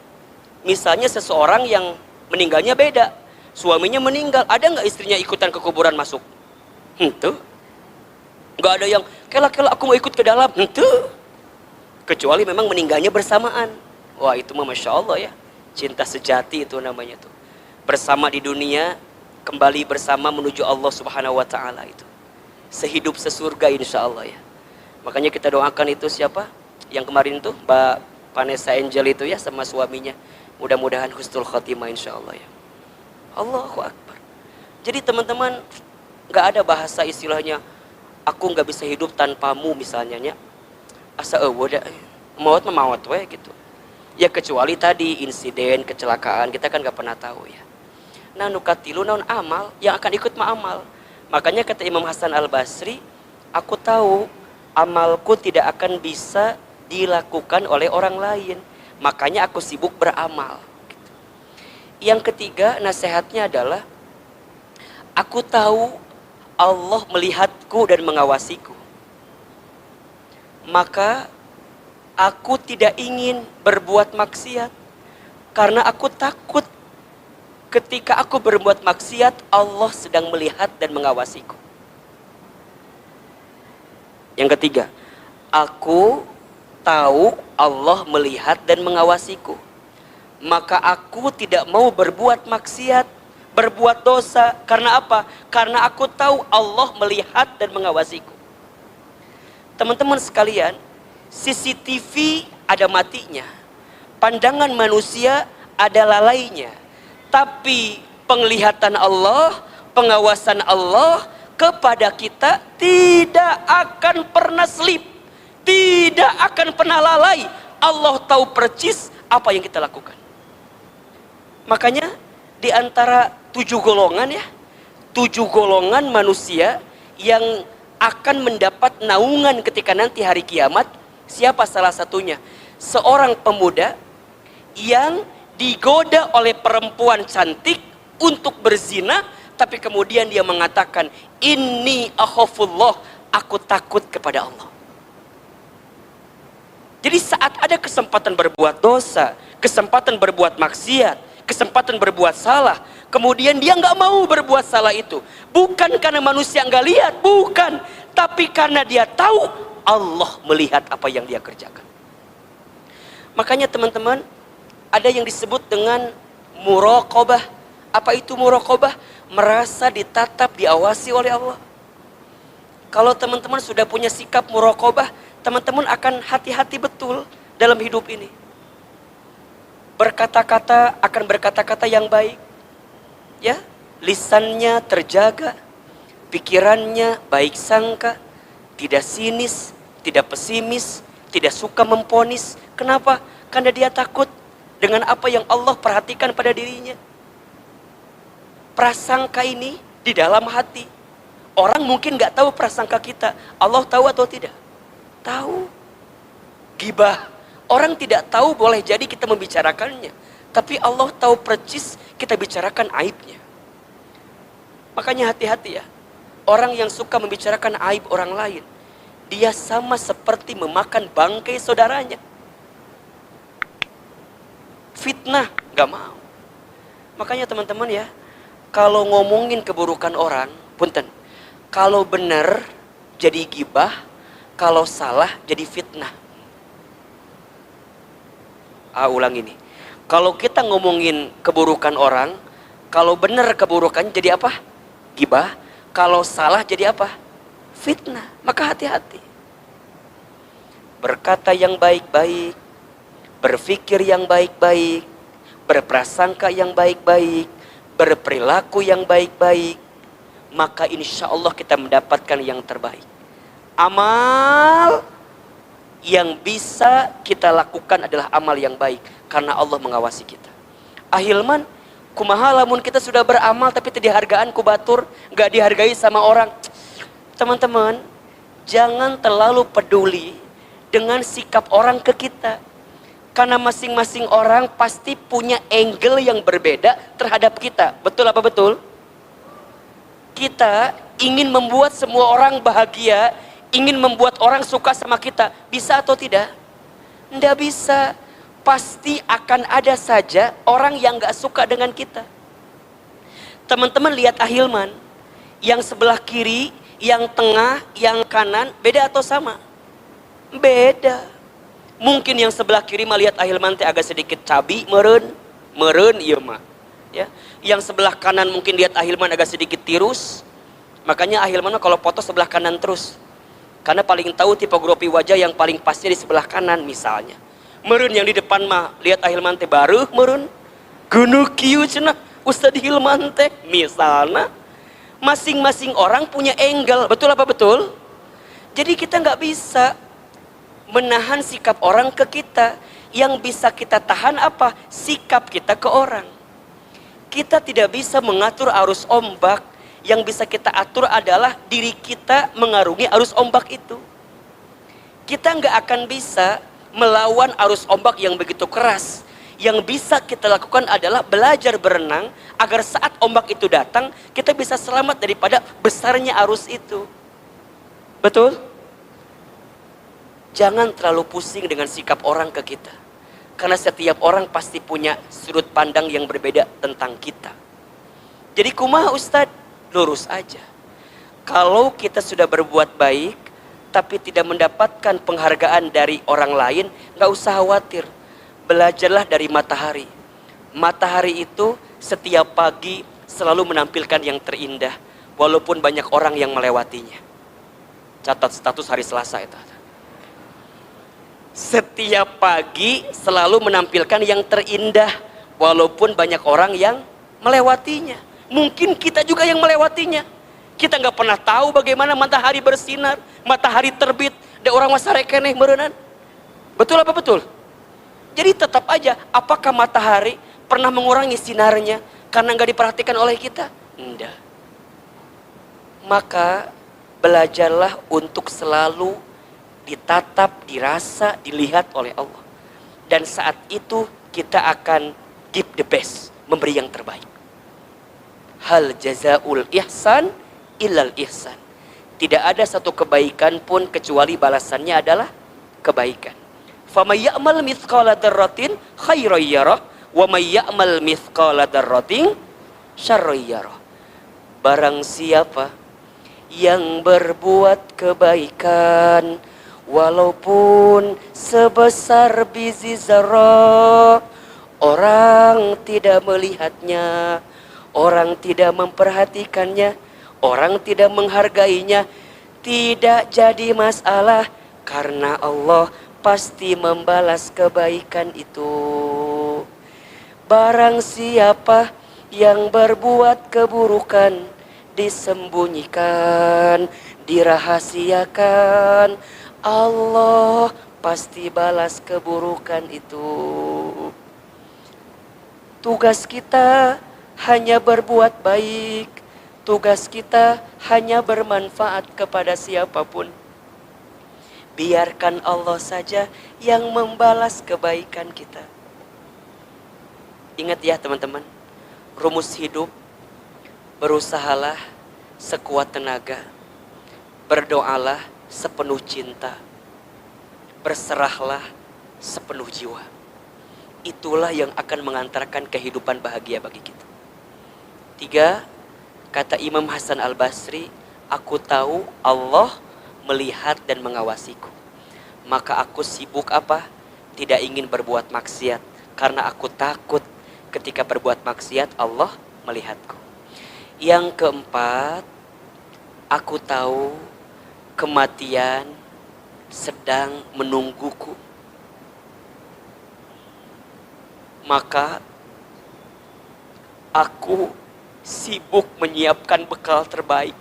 Misalnya seseorang yang meninggalnya beda. Suaminya meninggal, ada nggak istrinya ikutan ke kuburan masuk? Tuh. Nggak ada yang kela-kela aku mau ikut ke dalam. Tuh. Kecuali memang meninggalnya bersamaan. Wah, itu mah Masya Allah ya. Cinta sejati itu namanya tuh. Bersama di dunia, kembali bersama menuju Allah Subhanahu wa taala itu. Sehidup sesurga insya Allah ya. Makanya kita doakan itu siapa? Yang kemarin tuh Mbak Vanessa Angel itu ya sama suaminya. Mudah-mudahan husnul khotimah insya Allah ya. Allahu Akbar. Jadi teman-teman, nggak ada bahasa istilahnya aku nggak bisa hidup tanpamu misalnya nya. Asa eueuh da maut mah maut we gitu. Ya kecuali tadi insiden kecelakaan kita kan nggak pernah tahu ya. Nah nukatilu naon amal yang akan ikut mah amal. Makanya kata Imam Hasan Al-Basri, aku tahu amalku tidak akan bisa dilakukan oleh orang lain. Makanya aku sibuk beramal. Yang ketiga nasihatnya adalah aku tahu Allah melihatku dan mengawasiku. Maka aku tidak ingin berbuat maksiat. Karena aku takut ketika aku berbuat maksiat Allah sedang melihat dan mengawasiku. Yang ketiga, aku tahu Allah melihat dan mengawasiku. Maka aku tidak mau berbuat maksiat, berbuat dosa. Karena apa? Karena aku tahu Allah melihat dan mengawasiku. Teman-teman sekalian, CCTV ada matinya. Pandangan manusia ada lalainya. Tapi penglihatan Allah, pengawasan Allah kepada kita tidak akan pernah slip. Tidak akan pernah lalai. Allah tahu percis apa yang kita lakukan. Makanya di antara 7 golongan ya, 7 golongan manusia yang akan mendapat naungan ketika nanti hari kiamat. Siapa salah satunya? Seorang pemuda yang digoda oleh perempuan cantik untuk berzina, tapi kemudian dia mengatakan, inni akhafullah, aku takut kepada Allah. Jadi saat ada kesempatan berbuat dosa, kesempatan berbuat maksiat, kesempatan berbuat salah, kemudian dia nggak mau berbuat salah itu, bukan karena manusia nggak lihat, bukan, tapi karena dia tahu Allah melihat apa yang dia kerjakan. Makanya teman-teman, ada yang disebut dengan muraqabah. Apa itu muraqabah? Merasa ditatap, diawasi oleh Allah. Kalau teman-teman sudah punya sikap muraqabah, teman-teman akan hati-hati betul dalam hidup ini. Berkata-kata akan berkata-kata yang baik. Ya, lisannya terjaga, pikirannya baik sangka, tidak sinis, tidak pesimis, tidak suka memponis. Kenapa? Karena dia takut dengan apa yang Allah perhatikan pada dirinya. Prasangka ini di dalam hati. Orang mungkin gak tahu prasangka kita. Allah tahu atau tidak? Tahu. Gibah. Orang tidak tahu, boleh jadi kita membicarakannya. Tapi Allah tahu percis kita bicarakan aibnya. Makanya hati-hati ya. Orang yang suka membicarakan aib orang lain, dia sama seperti memakan bangkai saudaranya. Fitnah, gak mau. Makanya teman-teman ya, kalau ngomongin keburukan orang, punten, kalau benar jadi gibah, kalau salah jadi fitnah. Ulang ini. Kalau kita ngomongin keburukan orang, kalau benar keburukan jadi apa? Gibah. Kalau salah jadi apa? Fitnah. Maka hati-hati. Berkata yang baik-baik, berpikir yang baik-baik, berprasangka yang baik-baik, berperilaku yang baik-baik, maka insya Allah kita mendapatkan yang terbaik. Amal yang bisa kita lakukan adalah amal yang baik, karena Allah mengawasi kita. Ahilman, kumaha lamun kita sudah beramal tapi tidak dihargaan ku batur, gak dihargai sama orang. Teman-teman, jangan terlalu peduli dengan sikap orang ke kita. Karena masing-masing orang pasti punya angle yang berbeda terhadap kita. Betul apa betul? Kita ingin membuat semua orang bahagia, ingin membuat orang suka sama kita. Bisa atau tidak? Tidak bisa. Pasti akan ada saja orang yang gak suka dengan kita. Teman-teman lihat Ahilman. Yang sebelah kiri, yang tengah, yang kanan, beda atau sama? Beda. Mungkin yang sebelah kiri mah lihat Ahilman teh agak sedikit cabi, meren iya mah. Ya. Yang sebelah kanan mungkin lihat Ahilman agak sedikit tirus. Makanya Ahilman kalau foto sebelah kanan terus. Karena paling tahu tipografi wajah yang paling pasti di sebelah kanan misalnya. Meren yang di depan mah lihat Ahilman teh baru meren. Gunu kieu cenah Ustaz Hilman teh misalnya. Masing-masing orang punya angle, betul apa betul? Jadi kita nggak bisa menahan sikap orang ke kita. Yang bisa kita tahan apa? Sikap kita ke orang. Kita tidak bisa mengatur arus ombak. Yang bisa kita atur adalah diri kita mengarungi arus ombak itu. Kita nggak akan bisa melawan arus ombak yang begitu keras. Yang bisa kita lakukan adalah belajar berenang agar saat ombak itu datang kita bisa selamat daripada besarnya arus itu. Betul? Jangan terlalu pusing dengan sikap orang ke kita. Karena setiap orang pasti punya sudut pandang yang berbeda tentang kita. Jadi kumaha Ustadz? Lurus aja. Kalau kita sudah berbuat baik tapi tidak mendapatkan penghargaan dari orang lain, gak usah khawatir. Belajarlah dari matahari. Matahari itu setiap pagi selalu menampilkan yang terindah, walaupun banyak orang yang melewatinya. Catat status hari Selasa itu. Setiap pagi selalu menampilkan yang terindah, walaupun banyak orang yang melewatinya. Mungkin kita juga yang melewatinya. Kita nggak pernah tahu bagaimana matahari bersinar, matahari terbit, dan orang masarekeneh merenan. Betul apa betul? Jadi tetap aja, apakah matahari pernah mengurangi sinarnya karena nggak diperhatikan oleh kita? Enggak. Maka belajarlah untuk selalu ditatap, dirasa, dilihat oleh Allah. Dan saat itu kita akan give the best, memberi yang terbaik. Hal jazaul ihsan illal ihsan. Tidak ada satu kebaikan pun kecuali balasannya adalah kebaikan. Faman ya'mal mithqala dzarratin khairan yarah wa may ya'mal mithqala dzarratin syarran yarah. Barang siapa yang berbuat kebaikan walaupun sebesar biji zarrah, orang tidak melihatnya, orang tidak memperhatikannya, orang tidak menghargainya, tidak jadi masalah, karena Allah pasti membalas kebaikan itu. Barang siapa yang berbuat keburukan, disembunyikan, dirahasiakan, Allah pasti balas keburukan itu. Tugas kita hanya berbuat baik. Tugas kita hanya bermanfaat kepada siapapun. Biarkan Allah saja yang membalas kebaikan kita. Ingat ya teman-teman, rumus hidup: berusahalah sekuat tenaga, berdoalah sepenuh cinta, berserahlah sepenuh jiwa. Itulah yang akan mengantarkan kehidupan bahagia bagi kita. 3, kata Imam Hasan Al-Basri, aku tahu Allah melihat dan mengawasiku, maka aku sibuk apa? Tidak ingin berbuat maksiat, karena aku takut ketika berbuat maksiat Allah melihatku. Yang keempat, aku tahu kematian sedang menungguku, maka aku sibuk menyiapkan bekal terbaik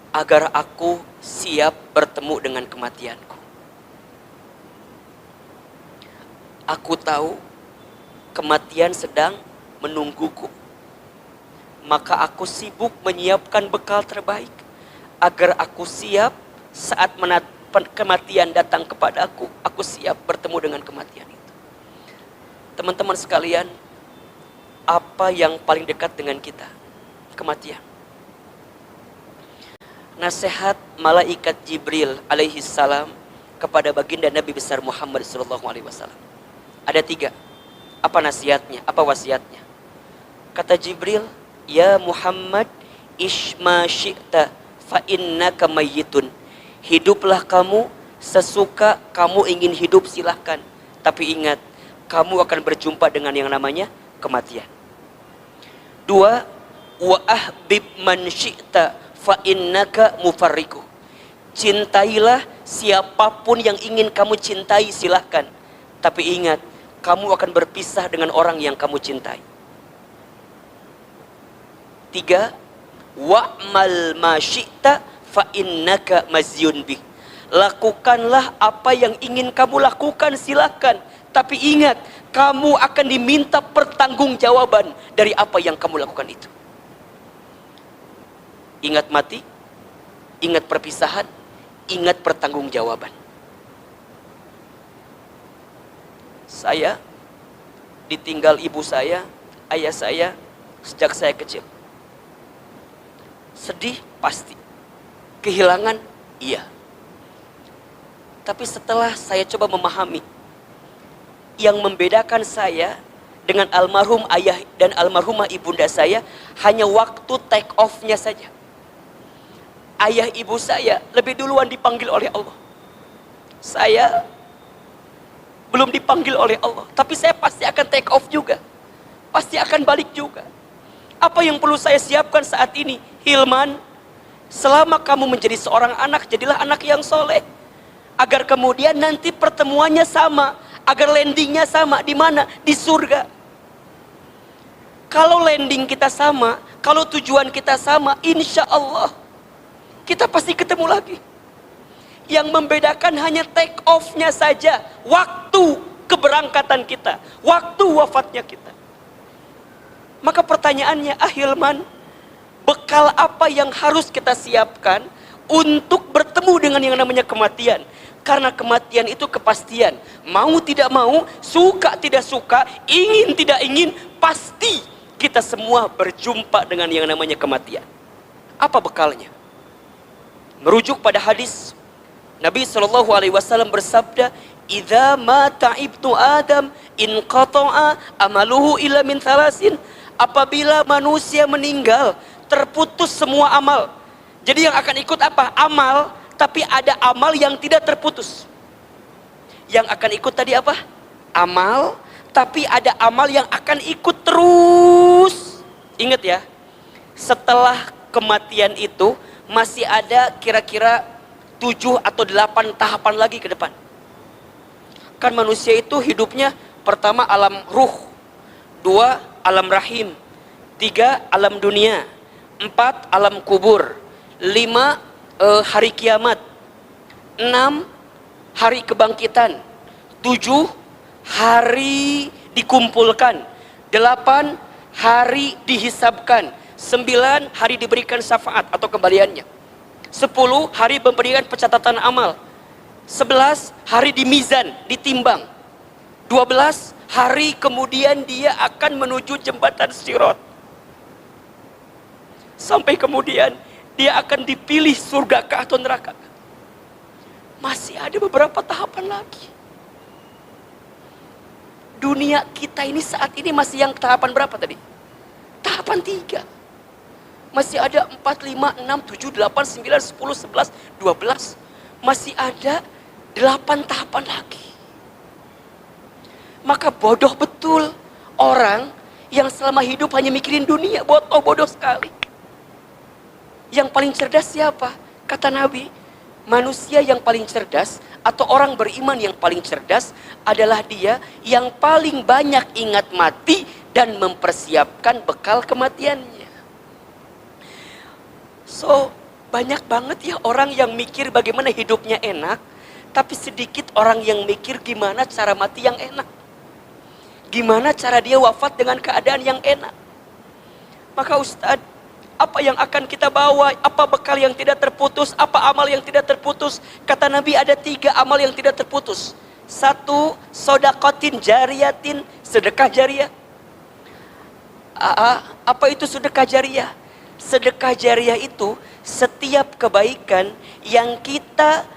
agar aku siap bertemu dengan kematianku. Aku tahu kematian sedang menungguku, maka aku sibuk menyiapkan bekal terbaik agar aku siap saat kematian datang kepadaku, aku siap bertemu dengan kematian itu. Teman-teman sekalian, apa yang paling dekat dengan kita? Kematian. Nasihat malaikat Jibril alaihi salam kepada baginda Nabi besar Muhammad sallallahu alaihi wasallam. Ada 3. Apa nasihatnya? Apa wasiatnya? Kata Jibril, ya Muhammad, ishma syi'ta fa innaka mayyitun. Hiduplah kamu sesuka kamu ingin hidup, silahkan. Tapi ingat, kamu akan berjumpa dengan yang namanya kematian. 2, wa ahbib man syi'ta fa innaka mufarriqu. Cintailah siapapun yang ingin kamu cintai, silahkan. Tapi ingat, kamu akan berpisah dengan orang yang kamu cintai. 3, wa'mal ma syi'ta fa innaka mazyun bih. Lakukanlah apa yang ingin kamu lakukan, silahkan. Tapi ingat, kamu akan diminta pertanggungjawaban dari apa yang kamu lakukan itu. Ingat mati, ingat perpisahan, ingat pertanggungjawaban. Saya ditinggal ibu saya, ayah saya sejak saya kecil. Sedih pasti, kehilangan iya. Tapi setelah saya coba memahami, yang membedakan saya dengan almarhum ayah dan almarhumah ibunda saya hanya waktu take off-nya saja. Ayah ibu saya lebih duluan dipanggil oleh Allah. Saya belum dipanggil oleh Allah, tapi saya pasti akan take off juga. Pasti akan balik juga. Apa yang perlu saya siapkan saat ini? Hilman, selama kamu menjadi seorang anak, jadilah anak yang soleh. Agar kemudian nanti pertemuannya sama, agar landingnya sama. Di mana? Di surga. Kalau landing kita sama, kalau tujuan kita sama, insya Allah kita pasti ketemu lagi. Yang membedakan hanya take off-nya saja, waktu keberangkatan kita, waktu wafatnya kita. Maka pertanyaannya, Hilman, bekal apa yang harus kita siapkan untuk bertemu dengan yang namanya kematian? Karena kematian itu kepastian. Mau tidak mau, suka tidak suka, ingin tidak ingin, pasti kita semua berjumpa dengan yang namanya kematian. Apa bekalnya? Merujuk pada hadis Nabi SAW bersabda, "Idza mata ibnu Adam inqata'a amaluhu illa min thalasin." Apabila manusia meninggal, terputus semua amal. Jadi yang akan ikut apa? Amal, tapi ada amal yang tidak terputus. Yang akan ikut tadi apa? Amal, tapi ada amal yang akan ikut terus. Ingat ya, setelah kematian itu masih ada kira-kira 7 atau 8 tahapan lagi ke depan. Kan manusia itu hidupnya pertama alam ruh, 2 alam rahim, 3 alam dunia, 4 alam kubur, 5 hari kiamat, 6 hari kebangkitan, 7 hari dikumpulkan, 8 hari dihisabkan, 9 hari diberikan syafaat atau kembaliannya, 10 hari memberikan pencatatan amal, 11 hari di mizan, ditimbang, 12 hari kemudian dia akan menuju jembatan Sirat, sampai kemudian dia akan dipilih surga atau neraka. Masih ada beberapa tahapan lagi. Dunia kita ini saat ini masih yang tahapan berapa tadi? Tahapan 3. Masih ada 4, 5, 6, 7, 8, 9, 10, 11, 12. Masih ada 8 tahapan lagi. Maka bodoh betul orang yang selama hidup hanya mikirin dunia. Bodoh sekali. Yang paling cerdas siapa? Kata Nabi, manusia yang paling cerdas atau orang beriman yang paling cerdas adalah dia yang paling banyak ingat mati dan mempersiapkan bekal kematiannya. So, banyak banget ya orang yang mikir bagaimana hidupnya enak, tapi sedikit orang yang mikir gimana cara mati yang enak. Gimana cara dia wafat dengan keadaan yang enak. Maka Ustadz, apa yang akan kita bawa? Apa bekal yang tidak terputus? Apa amal yang tidak terputus? Kata Nabi ada 3 amal yang tidak terputus. 1, sodakotin jariyatin, sedekah jariah. Apa itu sedekah jariah? Sedekah jariah itu setiap kebaikan yang kita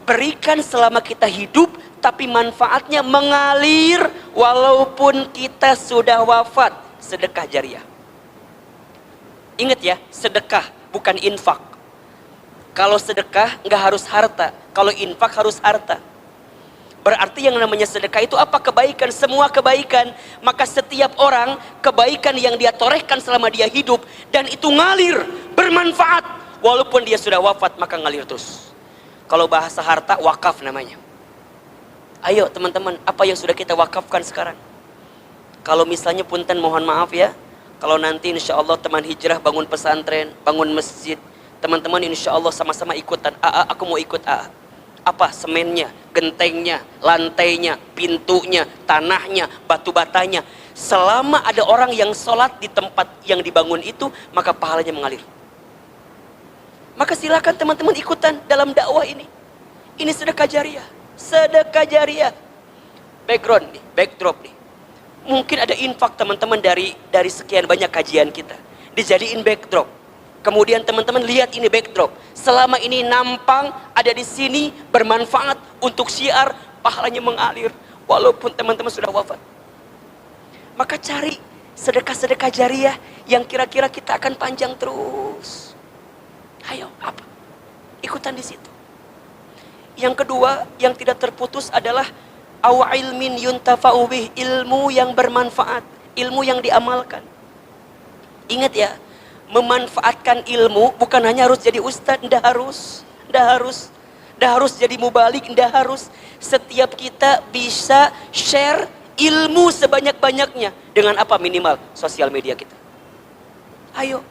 berikan selama kita hidup, tapi manfaatnya mengalir walaupun kita sudah wafat. Sedekah jariah. Ingat ya, sedekah bukan infak. Kalau sedekah nggak harus harta, kalau infak harus harta. Berarti yang namanya sedekah itu apa? Kebaikan, semua kebaikan. Maka setiap orang, kebaikan yang dia torehkan selama dia hidup, dan itu ngalir, bermanfaat. Walaupun dia sudah wafat, maka ngalir terus. Kalau bahasa harta, wakaf namanya. Ayo teman-teman, apa yang sudah kita wakafkan sekarang? Kalau misalnya punten mohon maaf ya, kalau nanti insya Allah teman hijrah bangun pesantren, bangun masjid, teman-teman insya Allah sama-sama ikutan. Aku mau ikut apa? Semennya, gentengnya, lantainya, pintunya, tanahnya, batu batanya. Selama ada orang yang sholat di tempat yang dibangun itu, maka pahalanya mengalir. Maka silakan teman-teman ikutan dalam dakwah ini. Ini sedekah jariah. Sedekah jariah. Background nih, backdrop nih. Mungkin ada infak teman-teman dari sekian banyak kajian kita. Dijadiin backdrop. Kemudian teman-teman lihat ini backdrop. Selama ini nampang ada di sini bermanfaat untuk syiar, pahalanya mengalir. Walaupun teman-teman sudah wafat. Maka cari sedekah-sedekah jariah yang kira-kira kita akan panjang terus. Ayo, apa? Ikutan di situ. Yang kedua, yang tidak terputus adalah aw ilmin yuntafa'u bih, ilmu yang bermanfaat, ilmu yang diamalkan. Ingat ya, memanfaatkan ilmu bukan hanya harus jadi ustadz, ndak harus jadi mubalik, ndak harus. Setiap kita bisa share ilmu sebanyak-banyaknya dengan apa? Minimal sosial media kita. Ayo,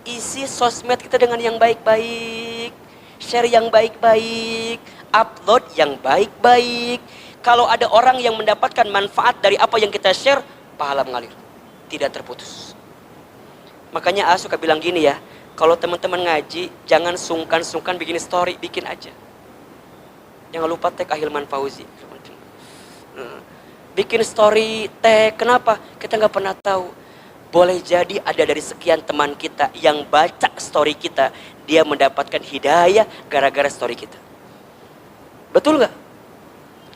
isi sosmed kita dengan yang baik-baik, share yang baik-baik, upload yang baik-baik. Kalau ada orang yang mendapatkan manfaat dari apa yang kita share, pahala mengalir, tidak terputus. Makanya suka bilang gini ya, kalau teman-teman ngaji, jangan sungkan-sungkan bikin story, bikin aja. Jangan lupa tag Ahilman Fauzi. Bikin story tag, kenapa? Kita nggak pernah tahu. Boleh jadi ada dari sekian teman kita yang baca story kita, dia mendapatkan hidayah gara-gara story kita. Betul nggak?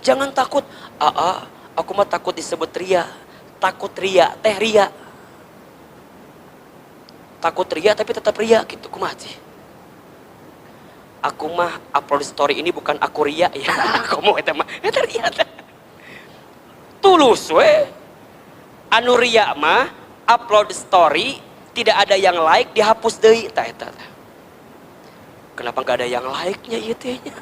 Jangan takut, aku mah takut disebut ria. Takut ria, teh ria. Takut ria tapi tetap ria gitu, kumaha sih? Aku mah upload story ini bukan aku ria ya. Aku mau eta mah eta ria. Tulus we. Anu ria mah upload story tidak ada yang like dihapus deui eta. kenapa nggak ada yang like-nya IT-nya?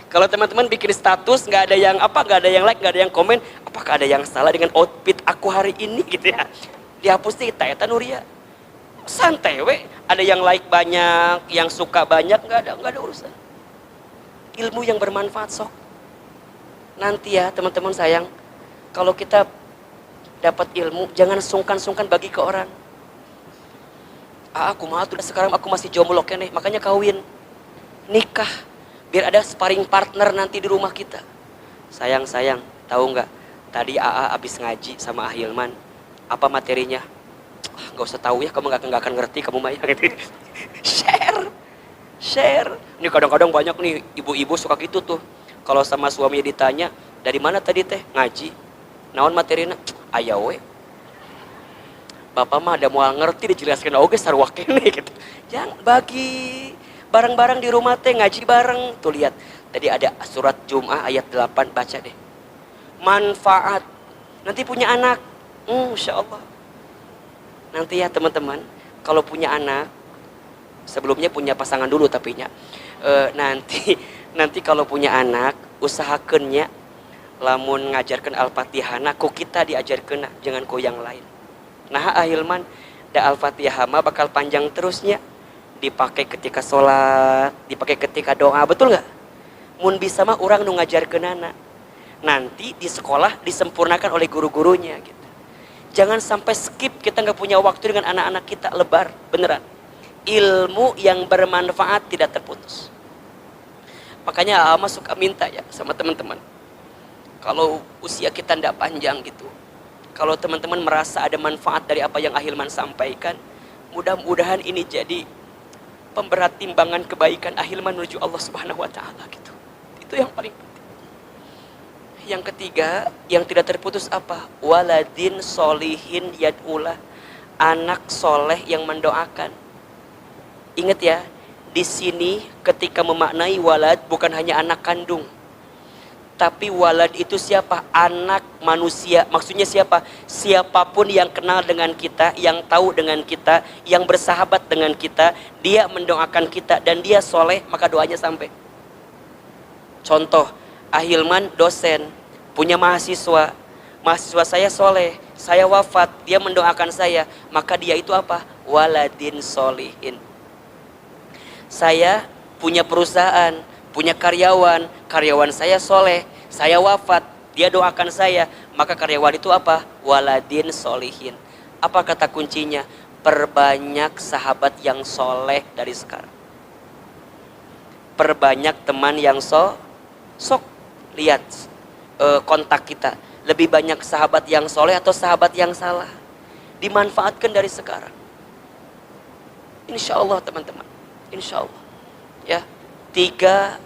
Kalau teman-teman bikin status nggak ada yang apa, nggak ada yang like, nggak ada yang komen, apakah ada yang salah dengan outfit aku hari ini gitu ya? Dihapus deh eta Nuria. Santai we, ada yang like banyak, yang suka banyak, nggak ada urusan. Ilmu yang bermanfaat sok. Nanti ya teman-teman sayang, kalau kita dapat ilmu, jangan sungkan-sungkan bagi ke orang. Aku mah tuh sekarang aku masih jomblo nih, makanya kawin, nikah, biar ada sparring partner nanti di rumah kita. Sayang, tahu nggak? Tadi abis ngaji sama Ahilman, apa materinya? Gak usah tahu ya, kamu nggak akan ngerti kamu mah ya gitu. Share. Ini kadang-kadang banyak nih ibu-ibu suka gitu tuh. Kalau sama suaminya ditanya, dari mana tadi teh? Ngaji. Naon materina? Aya we. Bapak mah ada mau ngerti dijelaskan oge sarua kene gitu. Jangan bagi barang-barang di rumah teh ngaji bareng. Tuh lihat, tadi ada surat Jum'ah ayat 8, baca deh. Manfaat. Nanti punya anak. Insya Allah. Nanti ya teman-teman, kalau punya anak, sebelumnya punya pasangan dulu tapi nya. Nanti kalau punya anak, usahakeunnya lamun ngajarkan Al-Fatihah ku kita diajarkeun, jangan ku yang lain. Nah, Ahilman, da Al-Fatihah mah bakal panjang terusnya. Dipakai ketika sholat, dipakai ketika doa, betul nggak? Mun bisa mah orang nu ngajarkeun anak. Nanti di sekolah disempurnakan oleh guru-gurunya gitu. Jangan sampai skip, kita nggak punya waktu dengan anak-anak kita, lebar, beneran. Ilmu yang bermanfaat tidak terputus. Makanya Ama suka minta ya sama teman-teman. Kalau usia kita tidak panjang gitu, kalau teman-teman merasa ada manfaat dari apa yang Ahilman sampaikan, mudah-mudahan ini jadi pemberat timbangan kebaikan Ahilman menuju Allah Subhanahu Wa Taala gitu. Itu yang paling penting. Yang ketiga, yang tidak terputus apa? Waladin solihin yad'ulah, anak soleh yang mendoakan. Ingat ya, di sini ketika memaknai walad bukan hanya anak kandung, tapi walad itu siapa? Anak manusia. Maksudnya siapa? Siapapun yang kenal dengan kita, yang tahu dengan kita, yang bersahabat dengan kita, dia mendoakan kita dan dia soleh, maka doanya sampai. Contoh, Ahilman dosen, punya mahasiswa saya soleh, saya wafat, dia mendoakan saya, maka dia itu apa? Waladin solihin. Saya punya perusahaan, punya karyawan saya soleh, saya wafat, dia doakan saya, maka karyawan itu apa? Waladin solihin. Apa kata kuncinya? Perbanyak sahabat yang soleh dari sekarang. Perbanyak teman yang sok lihat kontak kita, lebih banyak sahabat yang soleh atau sahabat yang salah. Dimanfaatkan dari sekarang. Insya Allah teman-teman, insya Allah ya. 3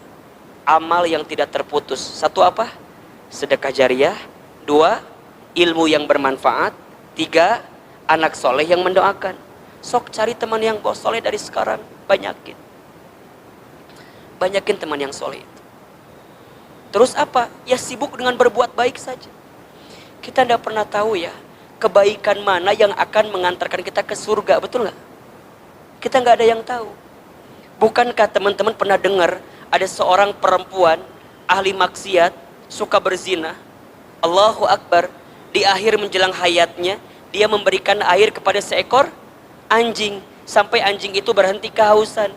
amal yang tidak terputus. 1 apa? Sedekah jariah. 2 ilmu yang bermanfaat. 3 anak soleh yang mendoakan. Sok cari teman yang soleh dari sekarang, banyakin teman yang soleh. Terus apa? Ya sibuk dengan berbuat baik saja. Kita tidak pernah tahu ya, kebaikan mana yang akan mengantarkan kita ke surga, betul nggak? Kita nggak ada yang tahu. Bukankah teman-teman pernah dengar ada seorang perempuan ahli maksiat, suka berzina, Allahu Akbar, di akhir menjelang hayatnya, dia memberikan air kepada seekor anjing, sampai anjing itu berhenti kehausan.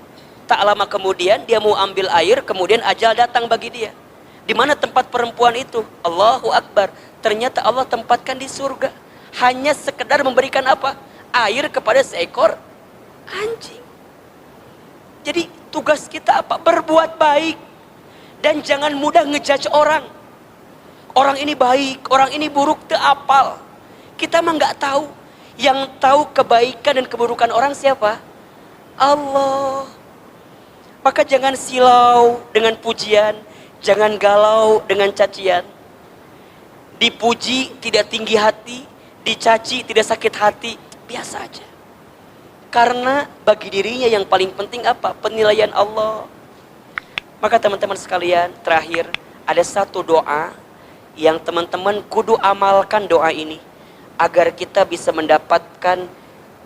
Tak lama kemudian dia mau ambil air, kemudian ajal datang bagi dia. Di mana tempat perempuan itu? Allahu Akbar. Ternyata Allah tempatkan di surga. Hanya sekedar memberikan apa? Air kepada seekor anjing. Jadi tugas kita apa? Berbuat baik. Dan jangan mudah ngejudge orang. Orang ini baik, orang ini buruk, teu apal. Kita mah nggak tahu. Yang tahu kebaikan dan keburukan orang siapa? Allah. Maka jangan silau dengan pujian. Jangan galau dengan cacian. Dipuji tidak tinggi hati, dicaci tidak sakit hati, biasa aja. Karena bagi dirinya yang paling penting apa? Penilaian Allah. Maka teman-teman sekalian, terakhir ada satu doa yang teman-teman kudu amalkan doa ini agar kita bisa mendapatkan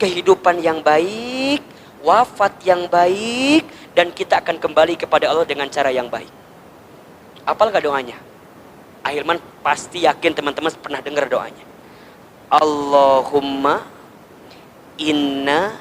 kehidupan yang baik wafat yang baik, dan kita akan kembali kepada Allah dengan cara yang baik. Apal gak doanya? Ahilman pasti yakin teman-teman pernah dengar doanya. Allahumma inna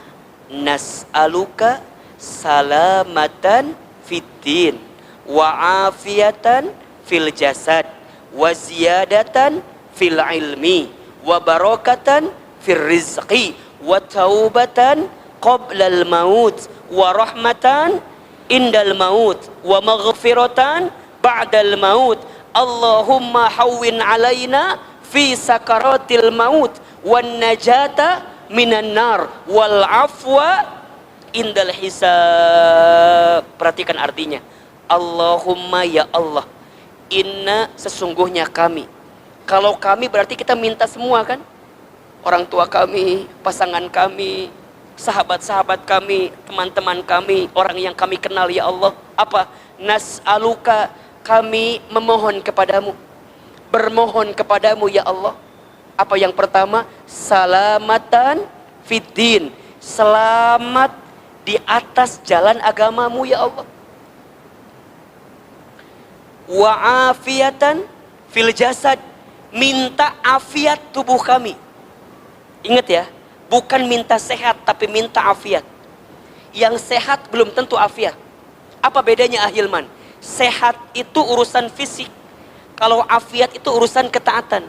nas'aluka salamatan fiddin wa afiyatan fil jasad wa ziyadatan fil ilmi wa barakatan fil rizqi wa taubatan qoblal maut wa rahmatan indal maut wa maghfiratan ba'dal maut. Allahumma hawwin alaina fi sakaratil maut wan najata minan nar wal afwa indal hisab. Perhatikan artinya. Allahumma, ya Allah, inna, sesungguhnya kami. Kalau kami berarti kita minta semua kan? Orang tua kami, pasangan kami, sahabat-sahabat kami, teman-teman kami, orang yang kami kenal, ya Allah. Apa? Nas'aluka, kami memohon kepadamu, bermohon kepadamu ya Allah. Apa yang pertama? Salamatan fiddin, selamat di atas jalan agamamu ya Allah. Wa afiatan fil jasad, minta afiat tubuh kami. Ingat ya, bukan minta sehat tapi minta afiat. Yang sehat belum tentu afiat. Apa bedanya Ahilman? Sehat itu urusan fisik, kalau afiat itu urusan ketaatan.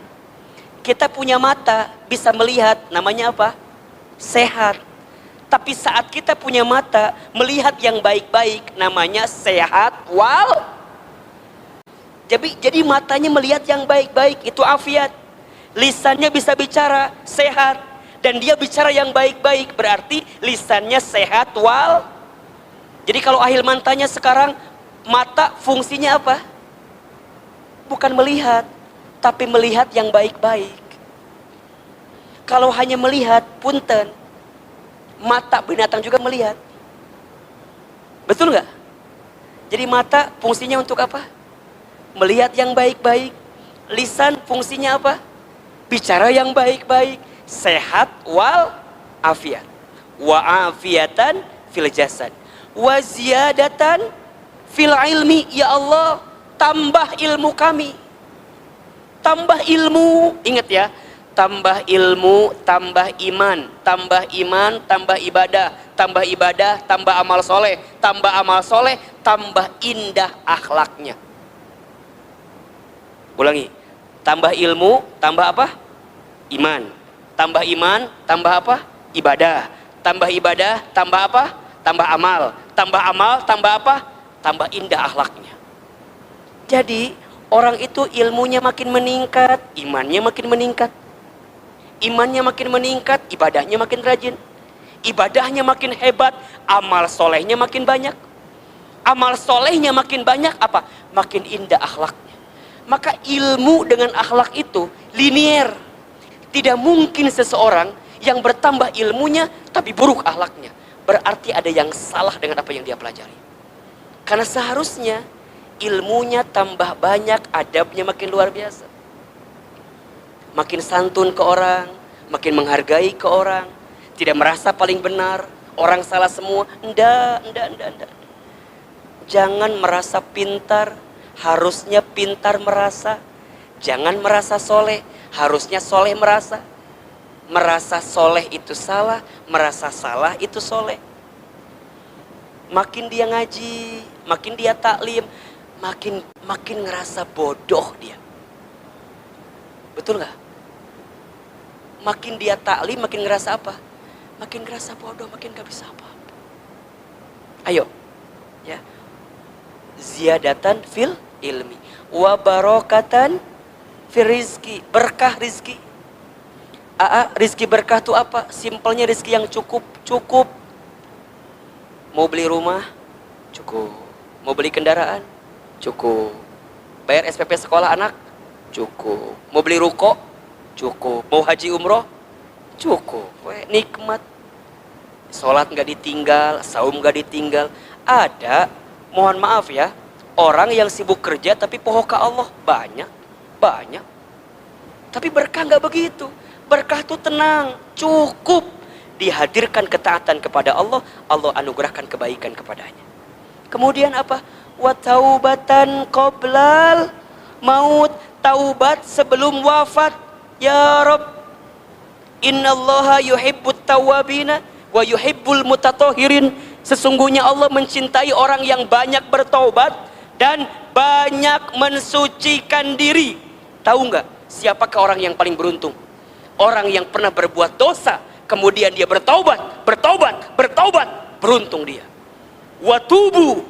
Kita punya mata bisa melihat, namanya apa? Sehat. Tapi saat kita punya mata melihat yang baik-baik, namanya sehat wal. Jadi matanya melihat yang baik-baik, itu afiat. Lisannya bisa bicara, sehat. Dan dia bicara yang baik-baik, berarti lisannya sehat wal. Jadi kalau Ahilman tanya sekarang, mata fungsinya apa? Bukan melihat, tapi melihat yang baik-baik. Kalau hanya melihat, punten, mata binatang juga melihat. Betul nggak? Jadi mata fungsinya untuk apa? Melihat yang baik-baik. Lisan fungsinya apa? Bicara yang baik-baik. Sehat wal afiat. Wa afiatan fil jasad. Wa ziyadatan fil ilmi. Ya Allah, tambah ilmu kami. Tambah ilmu. Ingat ya, tambah ilmu, tambah iman. Tambah iman, tambah ibadah. Tambah ibadah, tambah amal soleh. Tambah amal soleh, tambah indah akhlaknya. Ulangi. Tambah ilmu, tambah apa? Iman. Tambah iman, tambah apa? Ibadah. Tambah ibadah, tambah apa? Tambah amal. Tambah amal, tambah apa? Tambah indah akhlaknya. Jadi orang itu ilmunya makin meningkat, imannya makin meningkat. Imannya makin meningkat, ibadahnya makin rajin. Ibadahnya makin hebat, amal solehnya makin banyak. Amal solehnya makin banyak, apa? Makin indah akhlaknya. Maka ilmu dengan akhlak itu linier. Tidak mungkin seseorang yang bertambah ilmunya tapi buruk akhlaknya. Berarti ada yang salah dengan apa yang dia pelajari. Karena seharusnya ilmunya tambah banyak, adabnya makin luar biasa. Makin santun ke orang, makin menghargai ke orang, tidak merasa paling benar, orang salah semua. Enggak. Jangan merasa pintar, harusnya pintar merasa. Jangan merasa soleh, harusnya soleh merasa. Merasa soleh itu salah, merasa salah itu soleh. Makin dia ngaji, makin dia taklim, makin ngerasa bodoh dia. Betul nggak? Makin dia taklim, makin ngerasa apa? Makin ngerasa bodoh, makin gak bisa apa-apa. Ayo, ya. Ziyadatan fil ilmi, wa barokatan fil rizki, berkah rizki. Rizki berkah itu apa? Simpelnya rizki yang cukup. Mau beli rumah? Cukup. Mau beli kendaraan? Cukup. Bayar SPP sekolah anak? Cukup. Mau beli ruko? Cukup. Mau haji umroh? Cukup. Nikmat. Sholat gak ditinggal, saum gak ditinggal. Ada, mohon maaf ya, orang yang sibuk kerja tapi poho ke Allah. Banyak. Tapi berkah gak begitu. Berkah itu tenang, cukup. dihadirkan ketaatan kepada Allah, Allah anugerahkan kebaikan kepadanya. Kemudian apa? Wa taubatan qoblal maut, taubat sebelum wafat. Ya Rabb, innallaha yuhibbut tawwabina wa yuhibbul mutatahhirin. Sesungguhnya Allah mencintai orang yang banyak bertaubat dan banyak mensucikan diri. Tahu nggak siapakah orang yang paling beruntung? Orang yang pernah berbuat dosa kemudian dia bertaubat, beruntung dia. Wa tubu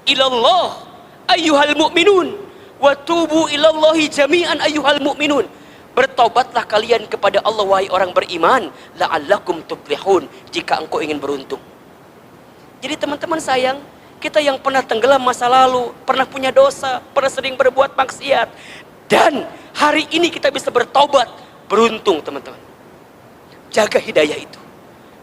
ilallah ayyuhal mu'minun, wa tubu ilallahi jami'an ayyuhal mu'minun. Bertaubatlah kalian kepada Allah wahai orang beriman, la'allakum tuflihun, jika engkau ingin beruntung. Jadi teman-teman sayang, kita yang pernah tenggelam masa lalu, pernah punya dosa, pernah sering berbuat maksiat, dan hari ini kita bisa bertaubat, beruntung teman-teman. Jaga hidayah itu,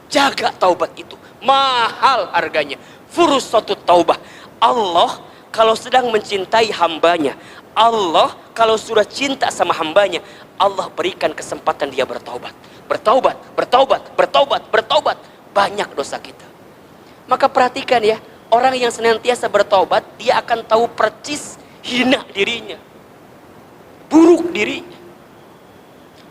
jaga taubat itu, mahal harganya. Fursatut taubah. Allah kalau sedang mencintai hambanya, Allah kalau sudah cinta sama hambanya, Allah berikan kesempatan dia bertaubat. Bertaubat. Banyak dosa kita. Maka perhatikan ya, orang yang senantiasa bertaubat, dia akan tahu percis hina dirinya, buruk dirinya,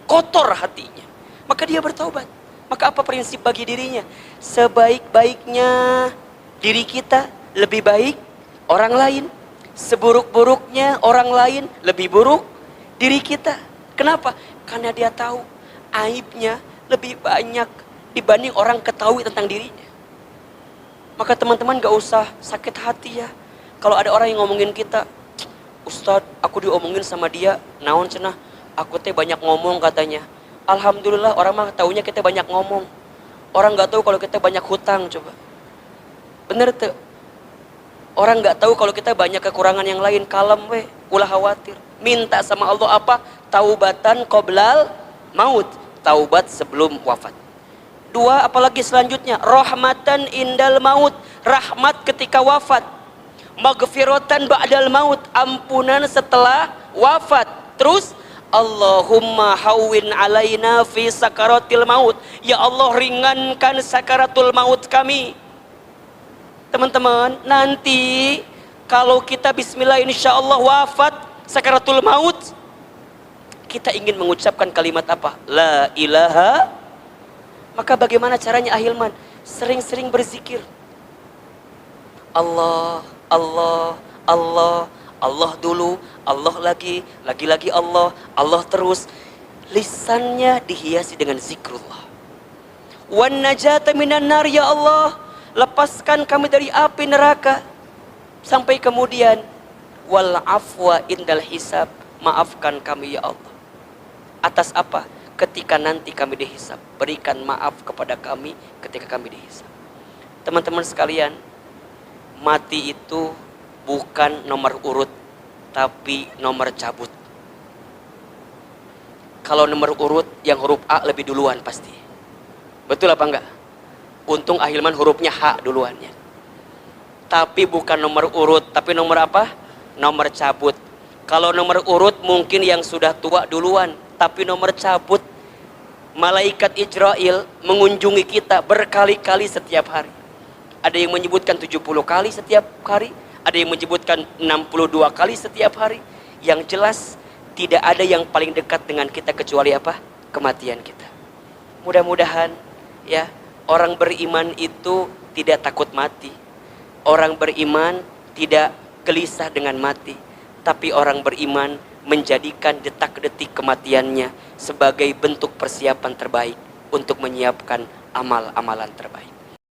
kotor hatinya. Maka dia bertaubat. Maka apa prinsip bagi dirinya? Sebaik-baiknya diri kita lebih baik orang lain, seburuk-buruknya orang lain lebih buruk diri kita. Kenapa? Karena dia tahu aibnya lebih banyak dibanding orang ketahui tentang dirinya. Maka teman-teman gak usah sakit hati ya kalau ada orang yang ngomongin kita. Ustadz, aku diomongin sama dia, naon cenah, aku teh banyak ngomong katanya. Alhamdulillah, orang mah taunya kita banyak ngomong. Orang gak tahu kalau kita banyak hutang, coba. Bener tuh. Orang gak tahu kalau kita banyak kekurangan yang lain. Kalem weh, ulah khawatir. Minta sama Allah apa? Taubatan qoblal maut, taubat sebelum wafat. Dua, apalagi selanjutnya, rahmatan indal maut, rahmat ketika wafat. Maghfiratan ba'dal maut, ampunan setelah wafat. Terus Allahumma hawwin alaina fi sakaratil maut, ya Allah ringankan sakaratul maut kami. Teman-teman, nanti kalau kita bismillah insyaallah wafat sakaratul maut, kita ingin mengucapkan kalimat apa? La ilaha. Maka bagaimana caranya ahilman? Sering-sering berzikir. Allah, Allah, Allah, Allah dulu, Allah lagi Allah, Allah terus. Lisannya dihiasi dengan zikrullah. Wan najata minan nar, ya Allah, lepaskan kami dari api neraka. Sampai kemudian wal afwa indal hisab, maafkan kami ya Allah. Atas apa? Ketika nanti kami dihisab, berikan maaf kepada kami ketika kami dihisab. Teman-teman sekalian, mati itu bukan nomor urut, tapi nomor cabut. Kalau nomor urut yang huruf A lebih duluan pasti. Betul apa enggak? Untung ahilman hurufnya H duluannya. Tapi bukan nomor urut, tapi nomor apa? Nomor cabut. Kalau nomor urut mungkin yang sudah tua duluan, tapi nomor cabut, malaikat Israel mengunjungi kita berkali-kali setiap hari. Ada yang menyebutkan 70 kali setiap hari, ada yang menyebutkan 62 kali setiap hari. Yang jelas tidak ada yang paling dekat dengan kita kecuali apa? Kematian kita. Mudah-mudahan ya, orang beriman itu tidak takut mati. Orang beriman tidak gelisah dengan mati. Tapi orang beriman menjadikan detak-detik kematiannya sebagai bentuk persiapan terbaik untuk menyiapkan amal-amalan terbaik.